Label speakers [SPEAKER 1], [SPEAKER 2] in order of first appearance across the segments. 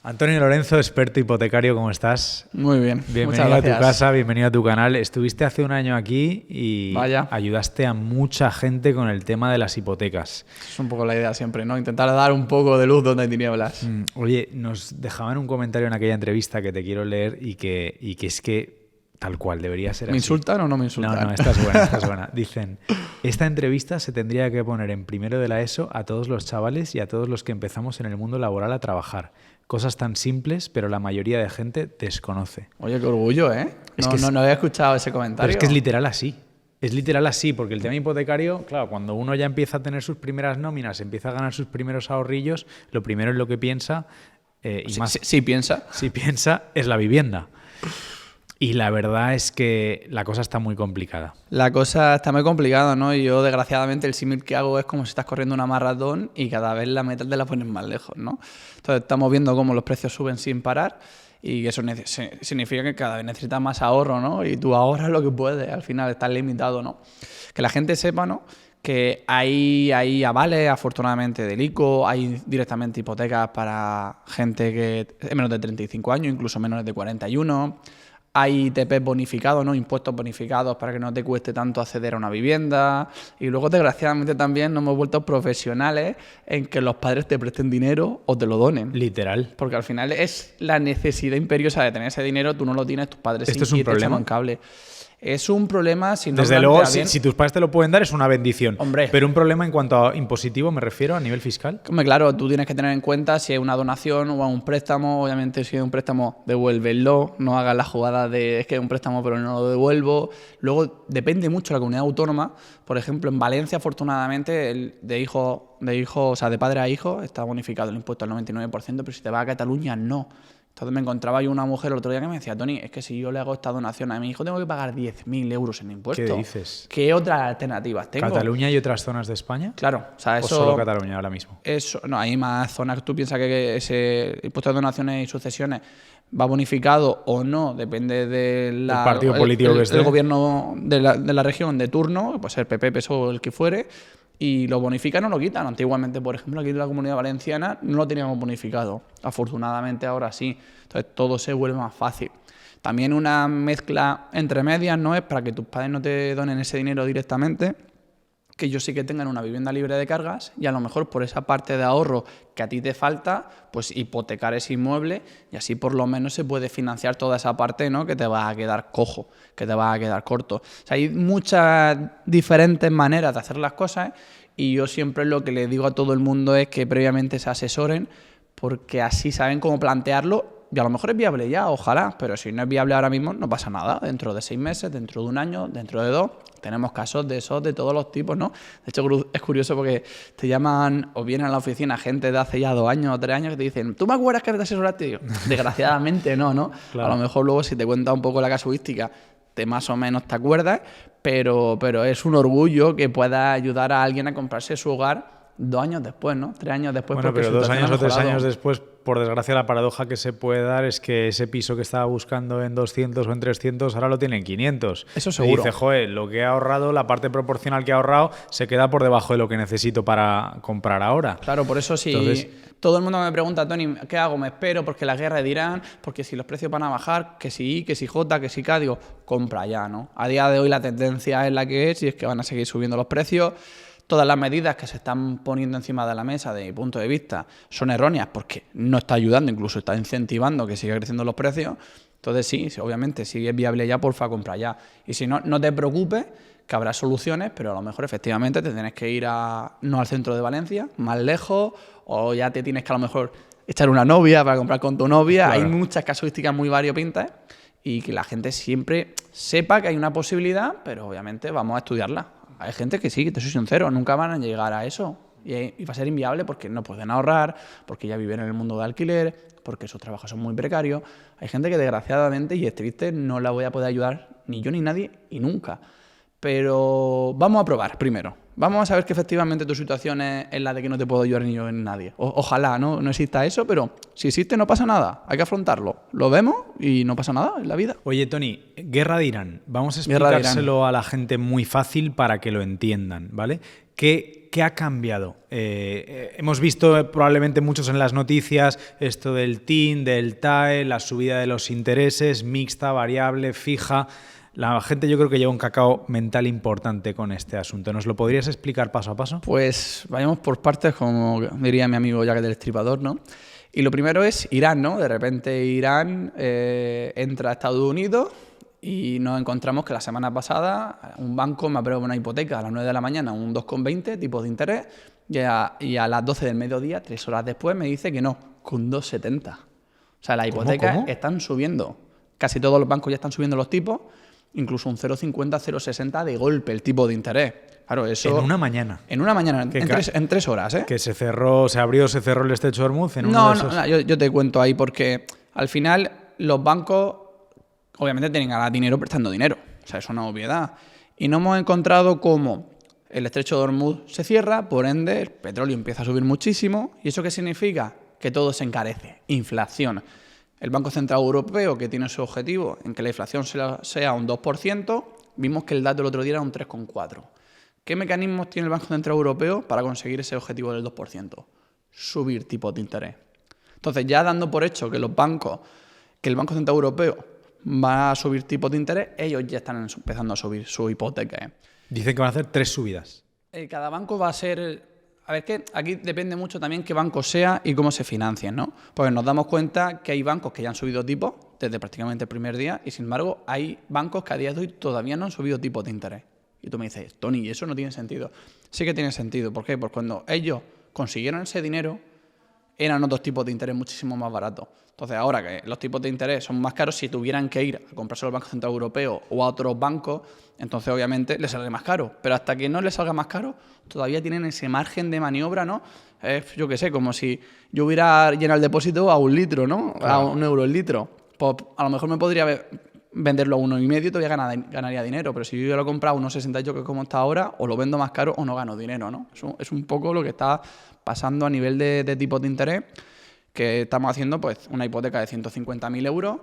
[SPEAKER 1] Antonio Lorenzo, experto hipotecario, ¿cómo estás?
[SPEAKER 2] Muy bien,
[SPEAKER 1] Bienvenido
[SPEAKER 2] muchas
[SPEAKER 1] a tu
[SPEAKER 2] gracias.
[SPEAKER 1] casa, bienvenido a tu canal. Estuviste hace un año aquí y
[SPEAKER 2] Vaya.
[SPEAKER 1] ayudaste a mucha gente con el tema de las hipotecas.
[SPEAKER 2] Es un poco la idea siempre, ¿no? Intentar dar un poco de luz donde hay tinieblas.
[SPEAKER 1] Oye, nos dejaban un comentario en aquella entrevista que te quiero leer y que es que tal cual debería ser
[SPEAKER 2] ¿Me
[SPEAKER 1] así.
[SPEAKER 2] insultan o no me insultan?
[SPEAKER 1] No, esta es buena, esta es buena. Dicen, esta entrevista se tendría que poner en primero de la ESO a todos los chavales y a todos los que empezamos en el mundo laboral a trabajar. Cosas tan simples, pero la mayoría de gente desconoce.
[SPEAKER 2] Oye, qué orgullo, ¿eh?
[SPEAKER 1] Es que
[SPEAKER 2] No había escuchado ese comentario.
[SPEAKER 1] Pero es que es literal así. Es literal así, porque el tema hipotecario, claro, cuando uno ya empieza a tener sus primeras nóminas, empieza a ganar sus primeros ahorrillos, lo primero en lo que piensa,
[SPEAKER 2] Sí, piensa.
[SPEAKER 1] si piensa, es la vivienda. Y la verdad es que la cosa está muy complicada.
[SPEAKER 2] La cosa está muy complicada, ¿no? Y yo, desgraciadamente, el símil que hago es como si estás corriendo una maratón y cada vez la meta te la pones más lejos, ¿no? Entonces, estamos viendo cómo los precios suben sin parar y eso significa que cada vez necesitas más ahorro, ¿no? Y tú ahorras lo que puedes, al final estás limitado, ¿no? Que la gente sepa, ¿no?, que hay avales, afortunadamente, del ICO, hay directamente hipotecas para gente que es menos de 35 años, incluso menores de 41. Hay ITP bonificados, ¿no? Impuestos bonificados para que no te cueste tanto acceder a una vivienda. Y luego, desgraciadamente, también nos hemos vuelto profesionales en que los padres te presten dinero o te lo donen.
[SPEAKER 1] Literal.
[SPEAKER 2] Porque al final es la necesidad imperiosa de tener ese dinero, tú no lo tienes, tus padres
[SPEAKER 1] ¿Esto es un
[SPEAKER 2] te echan
[SPEAKER 1] problema?
[SPEAKER 2] un cable. Es un problema si no
[SPEAKER 1] Desde
[SPEAKER 2] lo
[SPEAKER 1] luego,
[SPEAKER 2] planteas bien.
[SPEAKER 1] si tus padres te lo pueden dar, es una bendición.
[SPEAKER 2] Hombre.
[SPEAKER 1] Pero un problema en cuanto a impositivo, me refiero, a nivel fiscal.
[SPEAKER 2] Hombre, claro, tú tienes que tener en cuenta si es una donación o un préstamo. Obviamente, si es un préstamo, devuélvelo. No hagas la jugada de es que es un préstamo pero no lo devuelvo. Luego, depende mucho de la comunidad autónoma. Por ejemplo, en Valencia, afortunadamente, de padre a hijo, está bonificado el impuesto al 99%, pero si te vas a Cataluña, no. Entonces me encontraba yo una mujer el otro día que me decía, Tony, es que si yo le hago esta donación a mi hijo, tengo que pagar 10.000 euros en impuestos.
[SPEAKER 1] ¿Qué dices?
[SPEAKER 2] ¿Qué otras alternativas tengo?
[SPEAKER 1] ¿Cataluña y otras zonas de España?
[SPEAKER 2] Claro, o sea, eso...
[SPEAKER 1] ¿O solo Cataluña ahora mismo?
[SPEAKER 2] Eso, no, hay más zonas. Tú piensas que ese impuesto de donaciones y sucesiones va bonificado o no, depende del
[SPEAKER 1] partido político que esté.
[SPEAKER 2] del gobierno de la región de turno, puede ser PP, PSOE o el que fuere, y lo bonifican o lo quitan. Antiguamente, por ejemplo, aquí en la Comunidad Valenciana no lo teníamos bonificado. Afortunadamente ahora sí. Entonces todo se vuelve más fácil. También una mezcla entre medias, ¿no?, es para que tus padres no te donen ese dinero directamente, que ellos sí que tengan una vivienda libre de cargas y a lo mejor por esa parte de ahorro que a ti te falta, pues hipotecar ese inmueble y así por lo menos se puede financiar toda esa parte, ¿no?, que te va a quedar cojo, que te va a quedar corto. O sea, hay muchas diferentes maneras de hacer las cosas y yo siempre lo que le digo a todo el mundo es que previamente se asesoren porque así saben cómo plantearlo. Y a lo mejor es viable ya, ojalá, pero si no es viable ahora mismo, no pasa nada. Dentro de 6 meses, dentro de un año, dentro de 2, tenemos casos de esos de todos los tipos, ¿no? De hecho, es curioso porque te llaman o vienen a la oficina gente de hace ya 2 años o 3 años que te dicen, ¿tú me acuerdas que te asesoraste? Y yo, desgraciadamente no. Claro. A lo mejor luego si te cuenta un poco la casuística, te más o menos te acuerdas, pero es un orgullo que pueda ayudar a alguien a comprarse su hogar 2 años después, ¿no? 3 años después.
[SPEAKER 1] Bueno,
[SPEAKER 2] porque
[SPEAKER 1] pero 2 años o 3
[SPEAKER 2] mejorado.
[SPEAKER 1] años después, por desgracia, la paradoja que se puede dar es que ese piso que estaba buscando en 200 o en 300 ahora lo tiene en 500.
[SPEAKER 2] Eso seguro.
[SPEAKER 1] Y dice, joder, lo que he ahorrado, la parte proporcional que he ahorrado, se queda por debajo de lo que necesito para comprar ahora.
[SPEAKER 2] Claro, por eso sí. Entonces, todo el mundo me pregunta, Tony, ¿qué hago? ¿Me espero? Porque la guerra de Irán, porque si los precios van a bajar, que si I, que si J, que si K, digo, compra ya, ¿no? A día de hoy la tendencia es la que es y es que van a seguir subiendo los precios. Todas las medidas que se están poniendo encima de la mesa, de mi punto de vista, son erróneas porque no está ayudando, incluso está incentivando que siga creciendo los precios. Entonces sí, obviamente, si es viable ya, porfa, compra ya. Y si no, no te preocupes, que habrá soluciones, pero a lo mejor efectivamente te tienes que ir no al centro de Valencia, más lejos, o ya te tienes que a lo mejor echar una novia para comprar con tu novia. Claro. Hay muchas casuísticas muy variopintas y que la gente siempre sepa que hay una posibilidad, pero obviamente vamos a estudiarla. Hay gente que sí, que te soy sincero, nunca van a llegar a eso. Y va a ser inviable porque no pueden ahorrar, porque ya viven en el mundo de alquiler, porque sus trabajos son muy precarios. Hay gente que desgraciadamente, y es triste, no la voy a poder ayudar ni yo ni nadie y nunca. Pero vamos a probar primero. Vamos a saber que efectivamente tu situación es la de que no te puedo ayudar ni yo ni nadie. Ojalá no exista eso, pero si existe no pasa nada. Hay que afrontarlo. Lo vemos y no pasa nada en la vida.
[SPEAKER 1] Oye, Tony, guerra de Irán. Vamos a explicárselo a la gente muy fácil para que lo entiendan, ¿vale? ¿Qué ha cambiado? Hemos visto probablemente muchos en las noticias esto del TIN, del TAE, la subida de los intereses, mixta, variable, fija. La gente yo creo que lleva un cacao mental importante con este asunto. ¿Nos lo podrías explicar paso a paso?
[SPEAKER 2] Pues vayamos por partes, como diría mi amigo Jack del Destripador, ¿no? Y lo primero es Irán, ¿no? De repente Irán entra a Estados Unidos y nos encontramos que la semana pasada un banco me aprueba una hipoteca a las 9 de la mañana, un 2,20 tipo de interés, y a las 12 del mediodía, 3 horas después, me dice que no, con 2,70. O sea, las hipotecas están subiendo. Casi todos los bancos ya están subiendo los tipos, incluso un 0,50, 0,60 de golpe el tipo de interés. Claro, eso...
[SPEAKER 1] En una mañana.
[SPEAKER 2] En una mañana, en 3 horas, ¿eh?
[SPEAKER 1] Que se cerró el estrecho de Hormuz en uno de esos...
[SPEAKER 2] No, yo te cuento ahí porque al final los bancos obviamente tienen que ganar dinero prestando dinero. O sea, es una obviedad. Y no hemos encontrado cómo el estrecho de Hormuz se cierra, por ende el petróleo empieza a subir muchísimo. ¿Y eso qué significa? Que todo se encarece. Inflación. El Banco Central Europeo, que tiene su objetivo en que la inflación sea un 2%, vimos que el dato el otro día era un 3,4%. ¿Qué mecanismos tiene el Banco Central Europeo para conseguir ese objetivo del 2%? Subir tipos de interés. Entonces, ya dando por hecho que el Banco Central Europeo va a subir tipos de interés, ellos ya están empezando a subir su hipoteca.
[SPEAKER 1] Dicen que van a hacer 3 subidas.
[SPEAKER 2] Cada banco va a ser... A ver, que aquí depende mucho también qué banco sea y cómo se financien, ¿no? Porque nos damos cuenta que hay bancos que ya han subido tipos desde prácticamente el primer día y, sin embargo, hay bancos que a día de hoy todavía no han subido tipos de interés. Y tú me dices, Tony, eso no tiene sentido. Sí que tiene sentido. ¿Por qué? Porque cuando ellos consiguieron ese dinero, eran otros tipos de interés muchísimo más baratos. Entonces, ahora que los tipos de interés son más caros, si tuvieran que ir a comprarse al Banco Central Europeo o a otros bancos, entonces obviamente les sale más caro. Pero hasta que no les salga más caro, todavía tienen ese margen de maniobra, ¿no? Yo qué sé, como si yo hubiera llenado el depósito a 1 litro, ¿no? Claro. A 1 euro el litro. Pues a lo mejor me podría venderlo a 1,5 y todavía ganaría dinero. Pero si yo ya lo he comprado a 1,68, que es como está ahora, o lo vendo más caro o no gano dinero, ¿no? Eso es un poco lo que está pasando a nivel de tipos de interés, que estamos haciendo pues una hipoteca de 150.000 euros,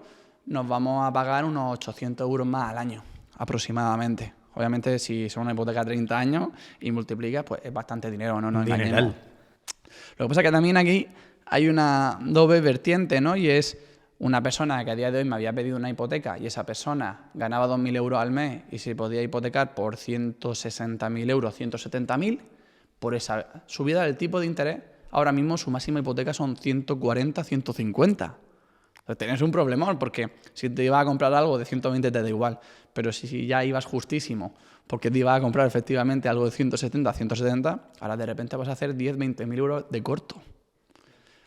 [SPEAKER 2] nos vamos a pagar unos 800 euros más al año, aproximadamente. Obviamente, si son una hipoteca de 30 años y multiplicas, pues es bastante dinero, no nos engañemos. Lo que pasa es que también aquí hay una doble vertiente, ¿no? Y es una persona que a día de hoy me había pedido una hipoteca y esa persona ganaba 2.000 euros al mes y se podía hipotecar por 160.000 euros, 170.000, por esa subida del tipo de interés. Ahora mismo su máxima hipoteca son 140, 150. Entonces tenés un problemón, porque si te ibas a comprar algo de 120 te da igual, pero si ya ibas justísimo porque te ibas a comprar efectivamente algo de 170, 170, ahora de repente vas a hacer 10, 20.000 euros de corto.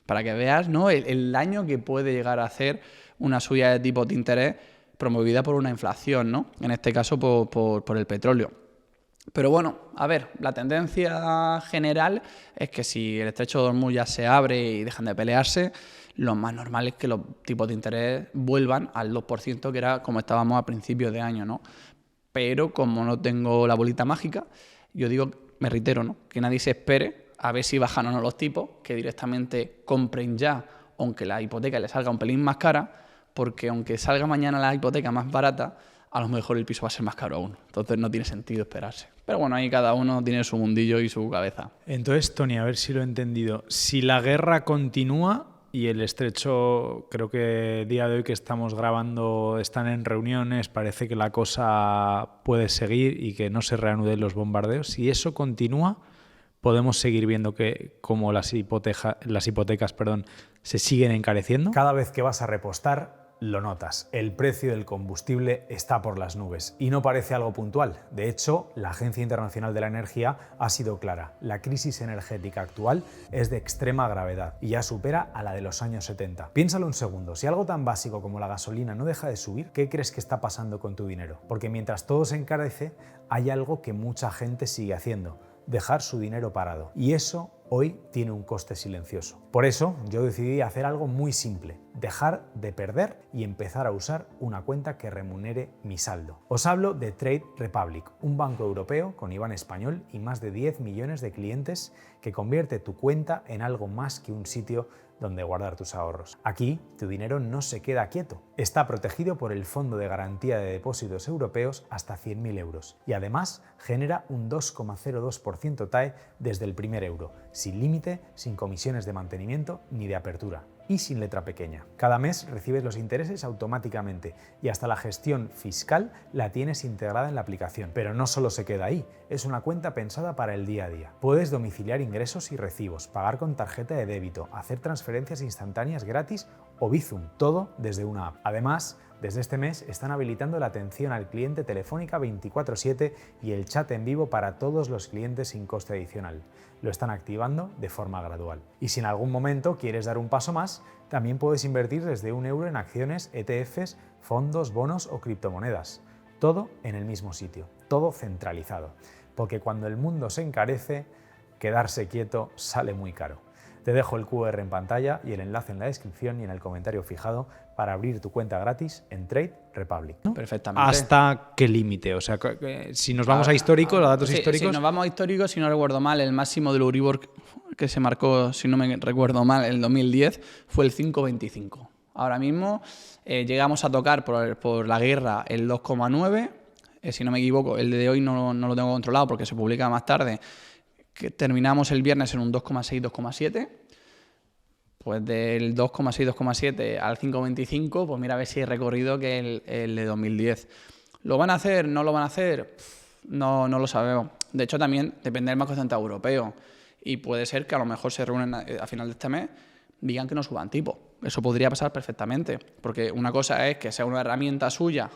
[SPEAKER 2] Para que veas, ¿no?, el daño que puede llegar a hacer una subida de tipo de interés promovida por una inflación, ¿no? En este caso por el petróleo. Pero bueno, a ver, la tendencia general es que si el estrecho de Hormuz ya se abre y dejan de pelearse, lo más normal es que los tipos de interés vuelvan al 2%, que era como estábamos a principios de año, ¿no? Pero como no tengo la bolita mágica, yo digo, me reitero, ¿no?, que nadie se espere a ver si bajan o no los tipos, que directamente compren ya, aunque la hipoteca les salga un pelín más cara, porque aunque salga mañana la hipoteca más barata, a lo mejor el piso va a ser más caro aún. Entonces no tiene sentido esperarse. Pero bueno, ahí cada uno tiene su mundillo y su cabeza.
[SPEAKER 1] Entonces, Tony, a ver si lo he entendido. Si la guerra continúa y el estrecho, creo que día de hoy que estamos grabando están en reuniones, parece que la cosa puede seguir y que no se reanuden los bombardeos. Si eso continúa, podemos seguir viendo que como las hipotecas, se siguen encareciendo.
[SPEAKER 3] Cada vez que vas a repostar, lo notas. El precio del combustible está por las nubes y no parece algo puntual. De hecho, la Agencia Internacional de la Energía ha sido clara. La crisis energética actual es de extrema gravedad y ya supera a la de los años 70. Piénsalo un segundo. Si algo tan básico como la gasolina no deja de subir, ¿qué crees que está pasando con tu dinero? Porque mientras todo se encarece, hay algo que mucha gente sigue haciendo: dejar su dinero parado. Y eso hoy tiene un coste silencioso. Por eso yo decidí hacer algo muy simple: dejar de perder y empezar a usar una cuenta que remunere mi saldo. Os hablo de Trade Republic, un banco europeo con IBAN español y más de 10 millones de clientes que convierte tu cuenta en algo más que un sitio donde guardar tus ahorros. Aquí, tu dinero no se queda quieto. Está protegido por el Fondo de Garantía de Depósitos Europeos hasta 100.000 euros y además genera un 2,02% TAE desde el primer euro, sin límite, sin comisiones de mantenimiento ni de apertura y sin letra pequeña. Cada mes recibes los intereses automáticamente y hasta la gestión fiscal la tienes integrada en la aplicación. Pero no solo se queda ahí, es una cuenta pensada para el día a día. Puedes domiciliar ingresos y recibos, pagar con tarjeta de débito, hacer transferencias instantáneas gratis o Bizum, todo desde una app. Además, desde este mes están habilitando la atención al cliente telefónica 24/7 y el chat en vivo para todos los clientes sin coste adicional. Lo están activando de forma gradual. Y si en algún momento quieres dar un paso más, también puedes invertir desde €1 en acciones, ETFs, fondos, bonos o criptomonedas. Todo en el mismo sitio, todo centralizado. Porque cuando el mundo se encarece, quedarse quieto sale muy caro. Te dejo el QR en pantalla y el enlace en la descripción y en el comentario fijado para abrir tu cuenta gratis en Trade Republic.
[SPEAKER 2] Perfectamente.
[SPEAKER 1] ¿Hasta qué límite? O sea, si nos vamos a históricos, los datos históricos...
[SPEAKER 2] Si nos vamos a históricos, si no recuerdo mal, el máximo del Euribor que se marcó, si no me recuerdo mal, en 2010 fue el 5,25. Ahora mismo llegamos a tocar por la guerra el 2,9. Si no me equivoco, el de hoy no lo tengo controlado porque se publica más tarde. Que terminamos el viernes en un 2,6, 2,7. Pues del 2,6, 2,7 al 5,25, pues mira a ver si hay recorrido que el de 2010. ¿Lo van a hacer? ¿No lo van a hacer? No lo sabemos. De hecho, también depende del Banco Central Europeo. Y puede ser que a lo mejor se reúnen a final de este mes, digan que no suban tipo. Eso podría pasar perfectamente. Porque una cosa es que sea una herramienta suya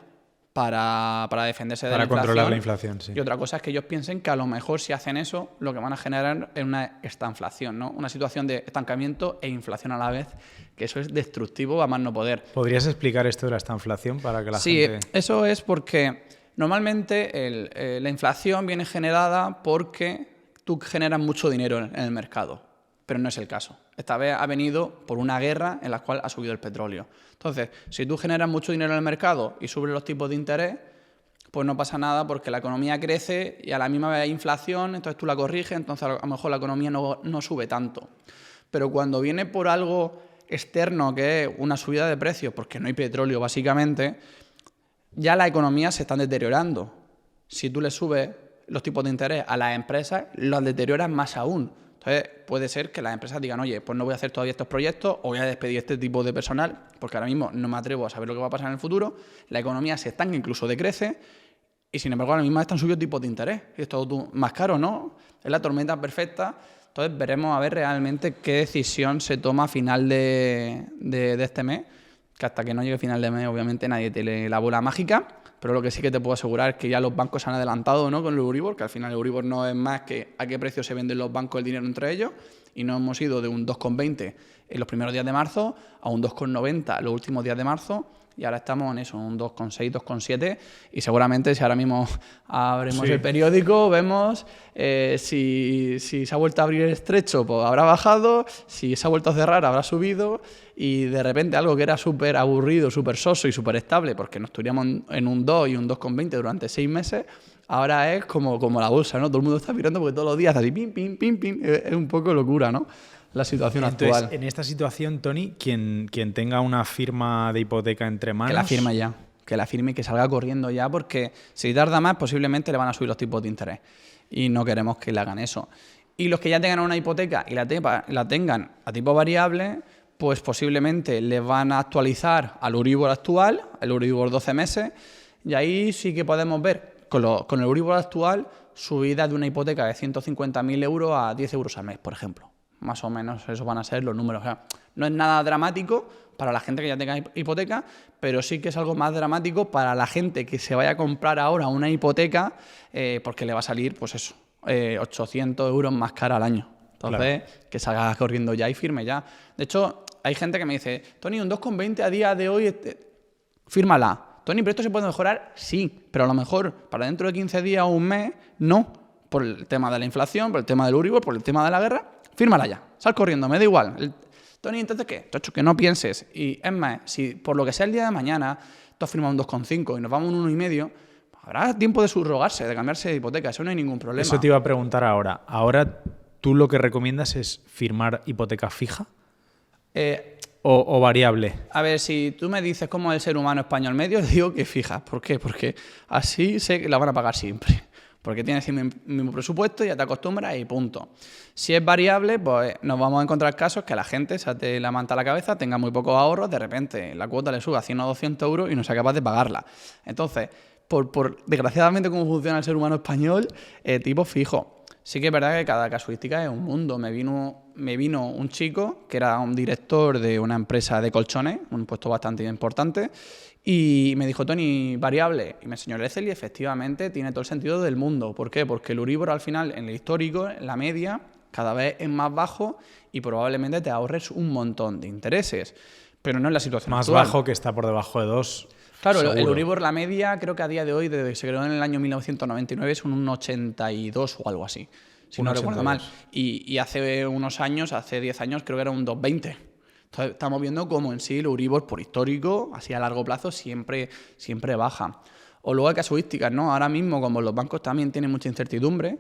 [SPEAKER 2] para defenderse de la inflación. Para
[SPEAKER 1] controlar la inflación, sí.
[SPEAKER 2] Y otra cosa es que ellos piensen que a lo mejor si hacen eso, lo que van a generar es una estanflación, ¿no? Una situación de estancamiento e inflación a la vez, que eso es destructivo a más no poder.
[SPEAKER 1] ¿Podrías explicar esto de la estanflación para que la gente...?
[SPEAKER 2] Sí, eso es porque normalmente la inflación viene generada porque tú generas mucho dinero en el mercado, pero no es el caso. Esta vez ha venido por una guerra en la cual ha subido el petróleo. Entonces, si tú generas mucho dinero en el mercado y subes los tipos de interés, pues no pasa nada porque la economía crece y a la misma vez hay inflación, entonces tú la corriges, entonces a lo mejor la economía no sube tanto. Pero cuando viene por algo externo, que es una subida de precios, porque no hay petróleo básicamente, ya la economía se está deteriorando. Si tú le subes los tipos de interés a las empresas, los deterioras más aún. Entonces, puede ser que las empresas digan, oye, pues no voy a hacer todavía estos proyectos o voy a despedir este tipo de personal porque ahora mismo no me atrevo a saber lo que va a pasar en el futuro. La economía se estanca, incluso decrece y, sin embargo, ahora mismo están subiendo tipos de interés. Y es todo más caro, ¿no? Es la tormenta perfecta. Entonces, veremos a ver realmente qué decisión se toma a final de este mes, que hasta que no llegue final de mes, obviamente, nadie te lee la bola mágica. Pero lo que sí que te puedo asegurar es que ya los bancos se han adelantado, ¿no?, con el Euribor, que al final el Euribor no es más que a qué precio se venden los bancos el dinero entre ellos, y nos hemos ido de un 2,20 en los primeros días de marzo a un 2,90 en los últimos días de marzo, y ahora estamos en eso, un 2,6, 2,7, y seguramente si ahora mismo abrimos el periódico, vemos si se ha vuelto a abrir el estrecho, pues habrá bajado, si se ha vuelto a cerrar, habrá subido, y de repente algo que era súper aburrido, súper soso y súper estable, porque nos estudiamos en un 2 y un 2,20 durante 6 meses, ahora es como la bolsa, ¿no? Todo el mundo está mirando porque todos los días así, pim, pim, pim, pim, es un poco locura, ¿no?, la situación actual.
[SPEAKER 1] En esta situación, Tony, quien tenga una firma de hipoteca entre manos...
[SPEAKER 2] Que la firme ya, que la firme y que salga corriendo ya, porque si tarda más, posiblemente le van a subir los tipos de interés. Y no queremos que le hagan eso. Y los que ya tengan una hipoteca y la tengan a tipo variable, pues posiblemente les van a actualizar al Euribor actual, el Euribor 12 meses, y ahí sí que podemos ver con el Euribor actual subidas de una hipoteca de 150.000 euros a 10 euros al mes, por ejemplo. Más o menos esos van a ser los números. O sea, no es nada dramático para la gente que ya tenga hipoteca, pero sí que es algo más dramático para la gente que se vaya a comprar ahora una hipoteca porque le va a salir, pues eso, 800 euros más cara al año. Entonces, claro, que salga corriendo ya y firme ya. De hecho, hay gente que me dice, Tony, un 2,20 a día de hoy, fírmala. Tony, ¿pero esto se puede mejorar? Sí, pero a lo mejor para dentro de 15 días o un mes, no. Por el tema de la inflación, por el tema del Euribor, por el tema de la guerra. Fírmala ya, sal corriendo, me da igual. Tony, ¿entonces qué? Tocho, que no pienses. Y es más, si por lo que sea el día de mañana tú has firmado un 2,5 y nos vamos a un 1,5, habrá tiempo de subrogarse, de cambiarse de hipoteca, eso no hay ningún problema.
[SPEAKER 1] Eso te iba a preguntar ahora. Ahora, ¿tú lo que recomiendas es firmar hipoteca fija? O variable.
[SPEAKER 2] A ver, si tú me dices cómo es el ser humano español medio, digo que fija. ¿Por qué? Porque así sé que la van a pagar siempre. Porque tienes el mismo presupuesto, ya te acostumbras y punto. Si es variable, pues nos vamos a encontrar casos que la gente se ate la manta a la cabeza, tenga muy pocos ahorros, de repente la cuota le sube a 100 o 200 euros y no sea capaz de pagarla. Entonces, desgraciadamente, cómo funciona el ser humano español, tipo fijo. Sí que es verdad que cada casuística es un mundo. Me vino un chico que era un director de una empresa de colchones, un puesto bastante importante, y me dijo, Tony, variable. Y me enseñó el Excel y efectivamente tiene todo el sentido del mundo. ¿Por qué? Porque el Euribor al final, en el histórico, en la media, cada vez es más bajo y probablemente te ahorres un montón de intereses. Pero no es la situación
[SPEAKER 1] Más
[SPEAKER 2] actual.
[SPEAKER 1] bajo, que está por debajo de 2.
[SPEAKER 2] Claro,
[SPEAKER 1] seguro.
[SPEAKER 2] el Euribor, la media, creo que a día de hoy, desde que se creó en el año 1999, es un 82 o algo así, si no recuerdo mal. Y hace unos años, hace 10 años, creo que era un 2,20. Entonces, estamos viendo cómo en sí el Euribor, por histórico, así a largo plazo, siempre baja. O luego hay casuísticas, ¿no? Ahora mismo, como los bancos también tienen mucha incertidumbre,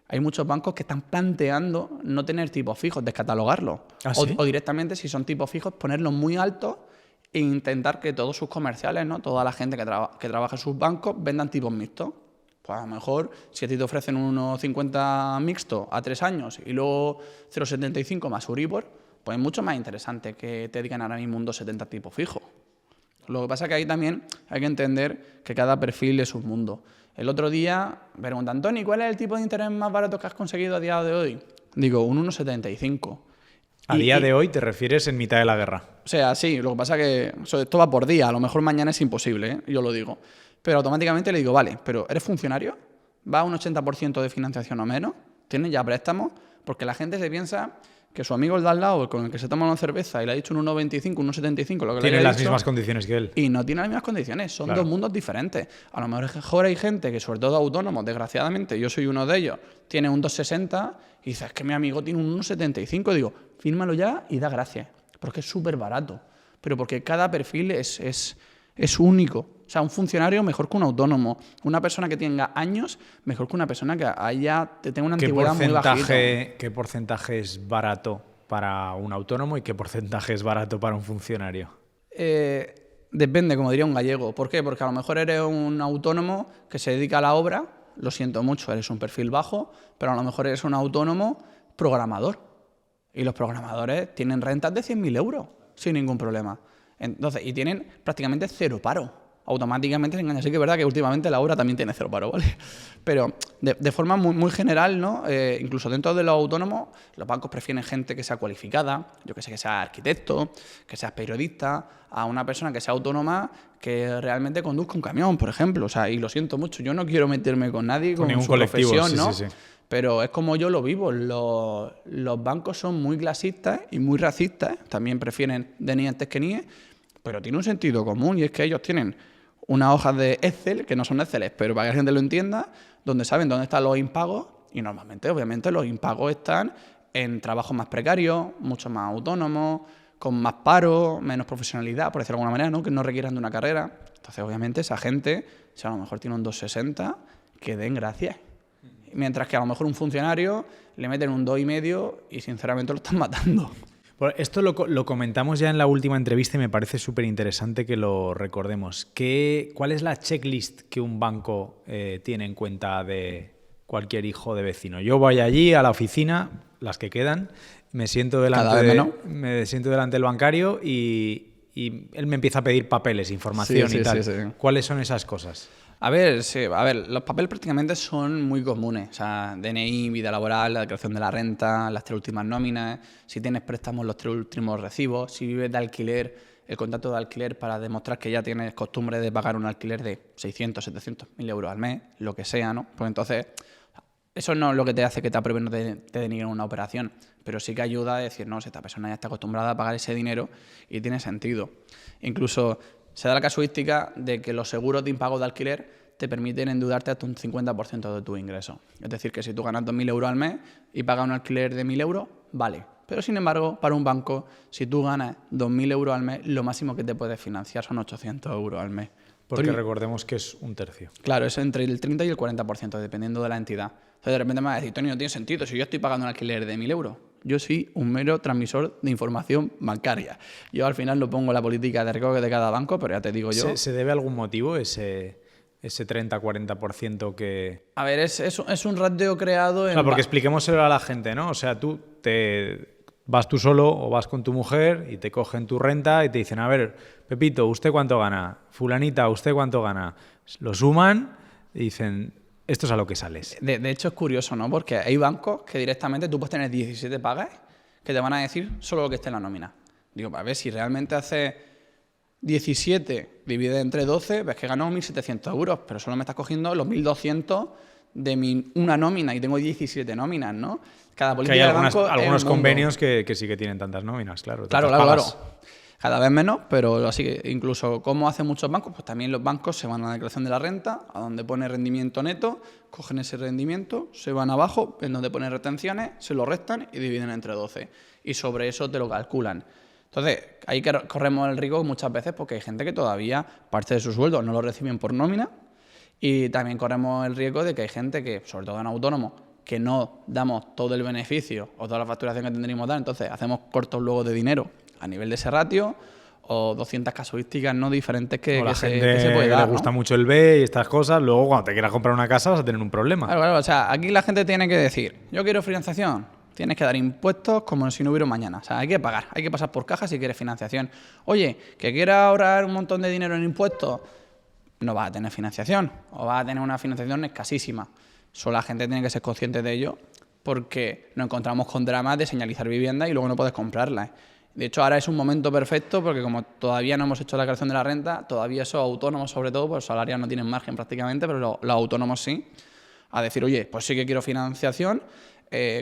[SPEAKER 2] hay muchos bancos que están planteando no tener tipos fijos, descatalogarlos.
[SPEAKER 1] ¿Ah, sí?
[SPEAKER 2] O directamente, si son tipos fijos, ponerlos muy altos e intentar que todos sus comerciales, ¿no? Toda la gente que trabaja en sus bancos, vendan tipos mixtos. Pues a lo mejor, si a ti te ofrecen unos 50 mixtos a 3 años y luego 0,75 más Euribor, pues es mucho más interesante que te digan ahora mismo un 2,70 tipo fijo. Lo que pasa es que ahí también hay que entender que cada perfil es un mundo. El otro día me preguntan, Tony, ¿cuál es el tipo de interés más barato que has conseguido a día de hoy? Digo, un 1,75.
[SPEAKER 1] A día de hoy te refieres en mitad de la guerra.
[SPEAKER 2] O sea, sí, lo que pasa es que esto va por día, a lo mejor mañana es imposible, ¿eh? Yo lo digo. Pero automáticamente le digo, vale, pero ¿eres funcionario? ¿Va a un 80% de financiación o menos? ¿Tienes ya préstamos? Porque la gente se piensa que su amigo el de al lado, con el que se toma una cerveza y le ha dicho un 1,25, un 1,75, lo que
[SPEAKER 1] Tiene
[SPEAKER 2] le haya
[SPEAKER 1] las
[SPEAKER 2] dicho,
[SPEAKER 1] mismas condiciones que él.
[SPEAKER 2] y no tiene las mismas condiciones, son
[SPEAKER 1] Claro.
[SPEAKER 2] dos mundos diferentes. A lo mejor hay gente que, sobre todo autónomos, desgraciadamente, yo soy uno de ellos, tiene un 2,60 y dices, es que mi amigo tiene un 1,75. Digo, fírmalo ya y da gracias, porque es súper barato. Pero porque cada perfil es único. O sea, un funcionario mejor que un autónomo. Una persona que tenga años mejor que una persona que tenga una antigüedad muy bajita.
[SPEAKER 1] ¿Qué porcentaje es barato para un autónomo y qué porcentaje es barato para un funcionario?
[SPEAKER 2] Depende, como diría un gallego. ¿Por qué? Porque a lo mejor eres un autónomo que se dedica a la obra, lo siento mucho, eres un perfil bajo, pero a lo mejor eres un autónomo programador. Y los programadores tienen rentas de 100.000 euros sin ningún problema. Entonces, y tienen prácticamente cero paro. Automáticamente se engaña. Sí que es verdad que últimamente la obra también tiene cero paro, ¿vale? Pero de forma muy, muy general, ¿no? Incluso dentro de los autónomos, los bancos prefieren gente que sea cualificada, yo que sé, que sea arquitecto, que sea periodista, a una persona que sea autónoma que realmente conduzca un camión, por ejemplo. O sea, y lo siento mucho, yo no quiero meterme con nadie con
[SPEAKER 1] ningún
[SPEAKER 2] su
[SPEAKER 1] colectivo,
[SPEAKER 2] profesión,
[SPEAKER 1] sí,
[SPEAKER 2] ¿no?
[SPEAKER 1] sí, sí.
[SPEAKER 2] Pero es como yo lo vivo. Los bancos son muy clasistas y muy racistas. También prefieren de ni antes que ni, pero tiene un sentido común y es que ellos tienen unas hojas de Excel, que no son Excel, pero para que la gente lo entienda, donde saben dónde están los impagos y normalmente, obviamente, los impagos están en trabajos más precarios, mucho más autónomos, con más paro, menos profesionalidad, por decirlo de alguna manera, ¿no? Que no requieran de una carrera. Entonces, obviamente, esa gente, si a lo mejor tiene un 2,60, que den gracias. Mientras que a lo mejor un funcionario le meten un 2,5 y sinceramente lo están matando.
[SPEAKER 1] Bueno, esto lo comentamos ya en la última entrevista y me parece súper interesante que lo recordemos. ¿Cuál es la checklist que un banco tiene en cuenta de cualquier hijo de vecino? Yo voy allí a la oficina, las que quedan, me siento delante del bancario y él me empieza a pedir papeles, información y tal.
[SPEAKER 2] Sí.
[SPEAKER 1] ¿Cuáles son esas cosas?
[SPEAKER 2] A ver, los papeles prácticamente son muy comunes. O sea, DNI, vida laboral, la declaración de la renta, las 3 últimas nóminas, si tienes préstamos, los 3 últimos recibos, si vives de alquiler, el contrato de alquiler para demostrar que ya tienes costumbre de pagar un alquiler de 600, 700, 1.000 euros al mes, lo que sea, ¿no? Pues entonces, eso no es lo que te hace que te aprueben o te denigren una operación, pero sí que ayuda a decir, no, si esta persona ya está acostumbrada a pagar ese dinero y tiene sentido. Incluso se da la casuística de que los seguros de impago de alquiler te permiten endeudarte hasta un 50% de tu ingreso. Es decir, que si tú ganas 2.000 euros al mes y pagas un alquiler de 1.000 euros, vale. Pero sin embargo, para un banco, si tú ganas 2.000 euros al mes, lo máximo que te puedes financiar son 800 euros al mes.
[SPEAKER 1] Porque recordemos que es un tercio.
[SPEAKER 2] Claro, es entre el 30 y el 40%, dependiendo de la entidad. Entonces de repente me vas a decir, Tony, no tiene sentido, si yo estoy pagando un alquiler de 1.000 euros. Yo soy un mero transmisor de información bancaria. Yo al final no pongo la política de riesgo de cada banco, pero ya te digo yo...
[SPEAKER 1] ¿Se debe a algún motivo ese 30-40% que...?
[SPEAKER 2] A ver, es un ratio creado en...
[SPEAKER 1] Claro, porque expliquémoselo a la gente, ¿no? O sea, tú vas tú solo o vas con tu mujer y te cogen tu renta y te dicen, a ver, Pepito, ¿usted cuánto gana? Fulanita, ¿usted cuánto gana? Lo suman y dicen, esto es a lo que sales.
[SPEAKER 2] De hecho, es curioso, ¿no? Porque hay bancos que directamente tú puedes tener 17 pagas que te van a decir solo lo que esté en la nómina. Digo, para ver si realmente hace 17 divide entre 12, ves que ganó 1.700 euros, pero solo me estás cogiendo los 1.200 de una nómina y tengo 17 nóminas, ¿no? Cada política
[SPEAKER 1] que hay
[SPEAKER 2] de banco
[SPEAKER 1] algunos
[SPEAKER 2] es un mundo.
[SPEAKER 1] convenios que sí que tienen tantas nóminas, claro.
[SPEAKER 2] Claro.
[SPEAKER 1] Pagas.
[SPEAKER 2] Cada vez menos, pero así que incluso como hacen muchos bancos, pues también los bancos se van a la declaración de la renta, a donde pone rendimiento neto, cogen ese rendimiento, se van abajo, en donde pone retenciones, se lo restan y dividen entre 12. Y sobre eso te lo calculan. Entonces, ahí corremos el riesgo muchas veces porque hay gente que todavía parte de su sueldo no lo reciben por nómina y también corremos el riesgo de que hay gente que, sobre todo en autónomos, que no damos todo el beneficio o toda la facturación que tendríamos que dar, entonces hacemos cortos luego de dinero a nivel de ese ratio o 200 casuísticas no diferentes que se puede dar,
[SPEAKER 1] le gusta mucho el B y estas cosas, luego cuando te quieras comprar una casa vas a tener un problema.
[SPEAKER 2] Claro, o sea, aquí la gente tiene que decir, yo quiero financiación, tienes que dar impuestos como si no hubiera un mañana, o sea, hay que pagar, hay que pasar por caja si quieres financiación. Oye, que quieras ahorrar un montón de dinero en impuestos, no vas a tener financiación o vas a tener una financiación escasísima. Solo la gente tiene que ser consciente de ello porque nos encontramos con dramas de señalizar vivienda y luego no puedes comprarla. De hecho, ahora es un momento perfecto porque como todavía no hemos hecho la declaración de la renta, todavía esos autónomos sobre todo, pues los salarios no tienen margen prácticamente, pero los autónomos sí, a decir, oye, pues sí que quiero financiación,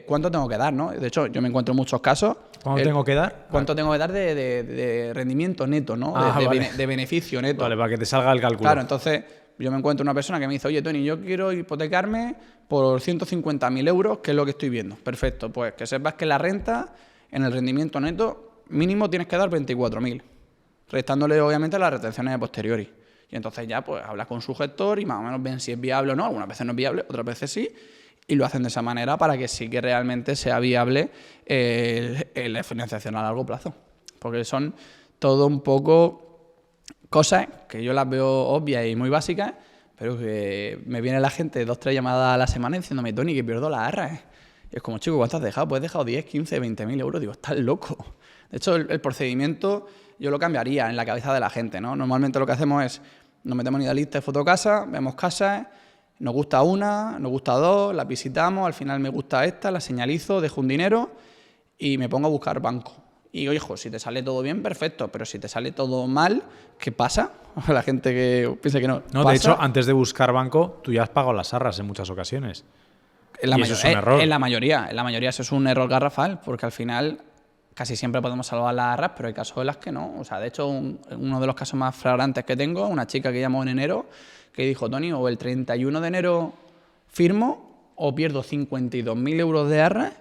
[SPEAKER 2] ¿cuánto tengo que dar? ¿No? De hecho, yo me encuentro en muchos casos...
[SPEAKER 1] ¿Cuánto tengo que dar?
[SPEAKER 2] ¿Cuánto tengo que dar de rendimiento neto, ¿no? De beneficio neto.
[SPEAKER 1] Vale, para que te salga el cálculo.
[SPEAKER 2] Claro, entonces yo me encuentro una persona que me dice, oye, Tony, yo quiero hipotecarme por 150.000 euros, que es lo que estoy viendo. Perfecto, pues que sepas que la renta en el rendimiento neto mínimo tienes que dar 24.000, restándole obviamente las retenciones de posteriori. Y entonces ya pues hablas con su gestor y más o menos ven si es viable o no. Algunas veces no es viable, otras veces sí. Y lo hacen de esa manera para que sí que realmente sea viable la financiación a largo plazo. Porque son todo un poco cosas que yo las veo obvias y muy básicas, pero que me viene la gente 2 o 3 llamadas a la semana diciéndome, Tony, que pierdo la arra. Y es como, chico, ¿cuánto has dejado? Pues he dejado 10, 15, 20.000 euros. Digo, estás loco. De hecho, el procedimiento yo lo cambiaría en la cabeza de la gente, ¿no? Normalmente lo que hacemos es, nos metemos en Idealista de Fotocasa, vemos casas, nos gusta una, nos gusta 2, las visitamos, al final me gusta esta, la señalizo, dejo un dinero y me pongo a buscar banco. Y, hijo, si te sale todo bien, perfecto, pero si te sale todo mal, ¿qué pasa? La gente que piensa que no.
[SPEAKER 1] No, de hecho, antes de buscar banco, tú ya has pagado las arras en muchas ocasiones.
[SPEAKER 2] Eso
[SPEAKER 1] es un error.
[SPEAKER 2] En la mayoría eso es un error garrafal, porque al final casi siempre podemos salvar las arras, pero hay casos en las que no. O sea, de hecho, uno de los casos más flagrantes que tengo, una chica que llamó en enero, que dijo, Tony, o el 31 de enero firmo o pierdo 52.000 euros de arras.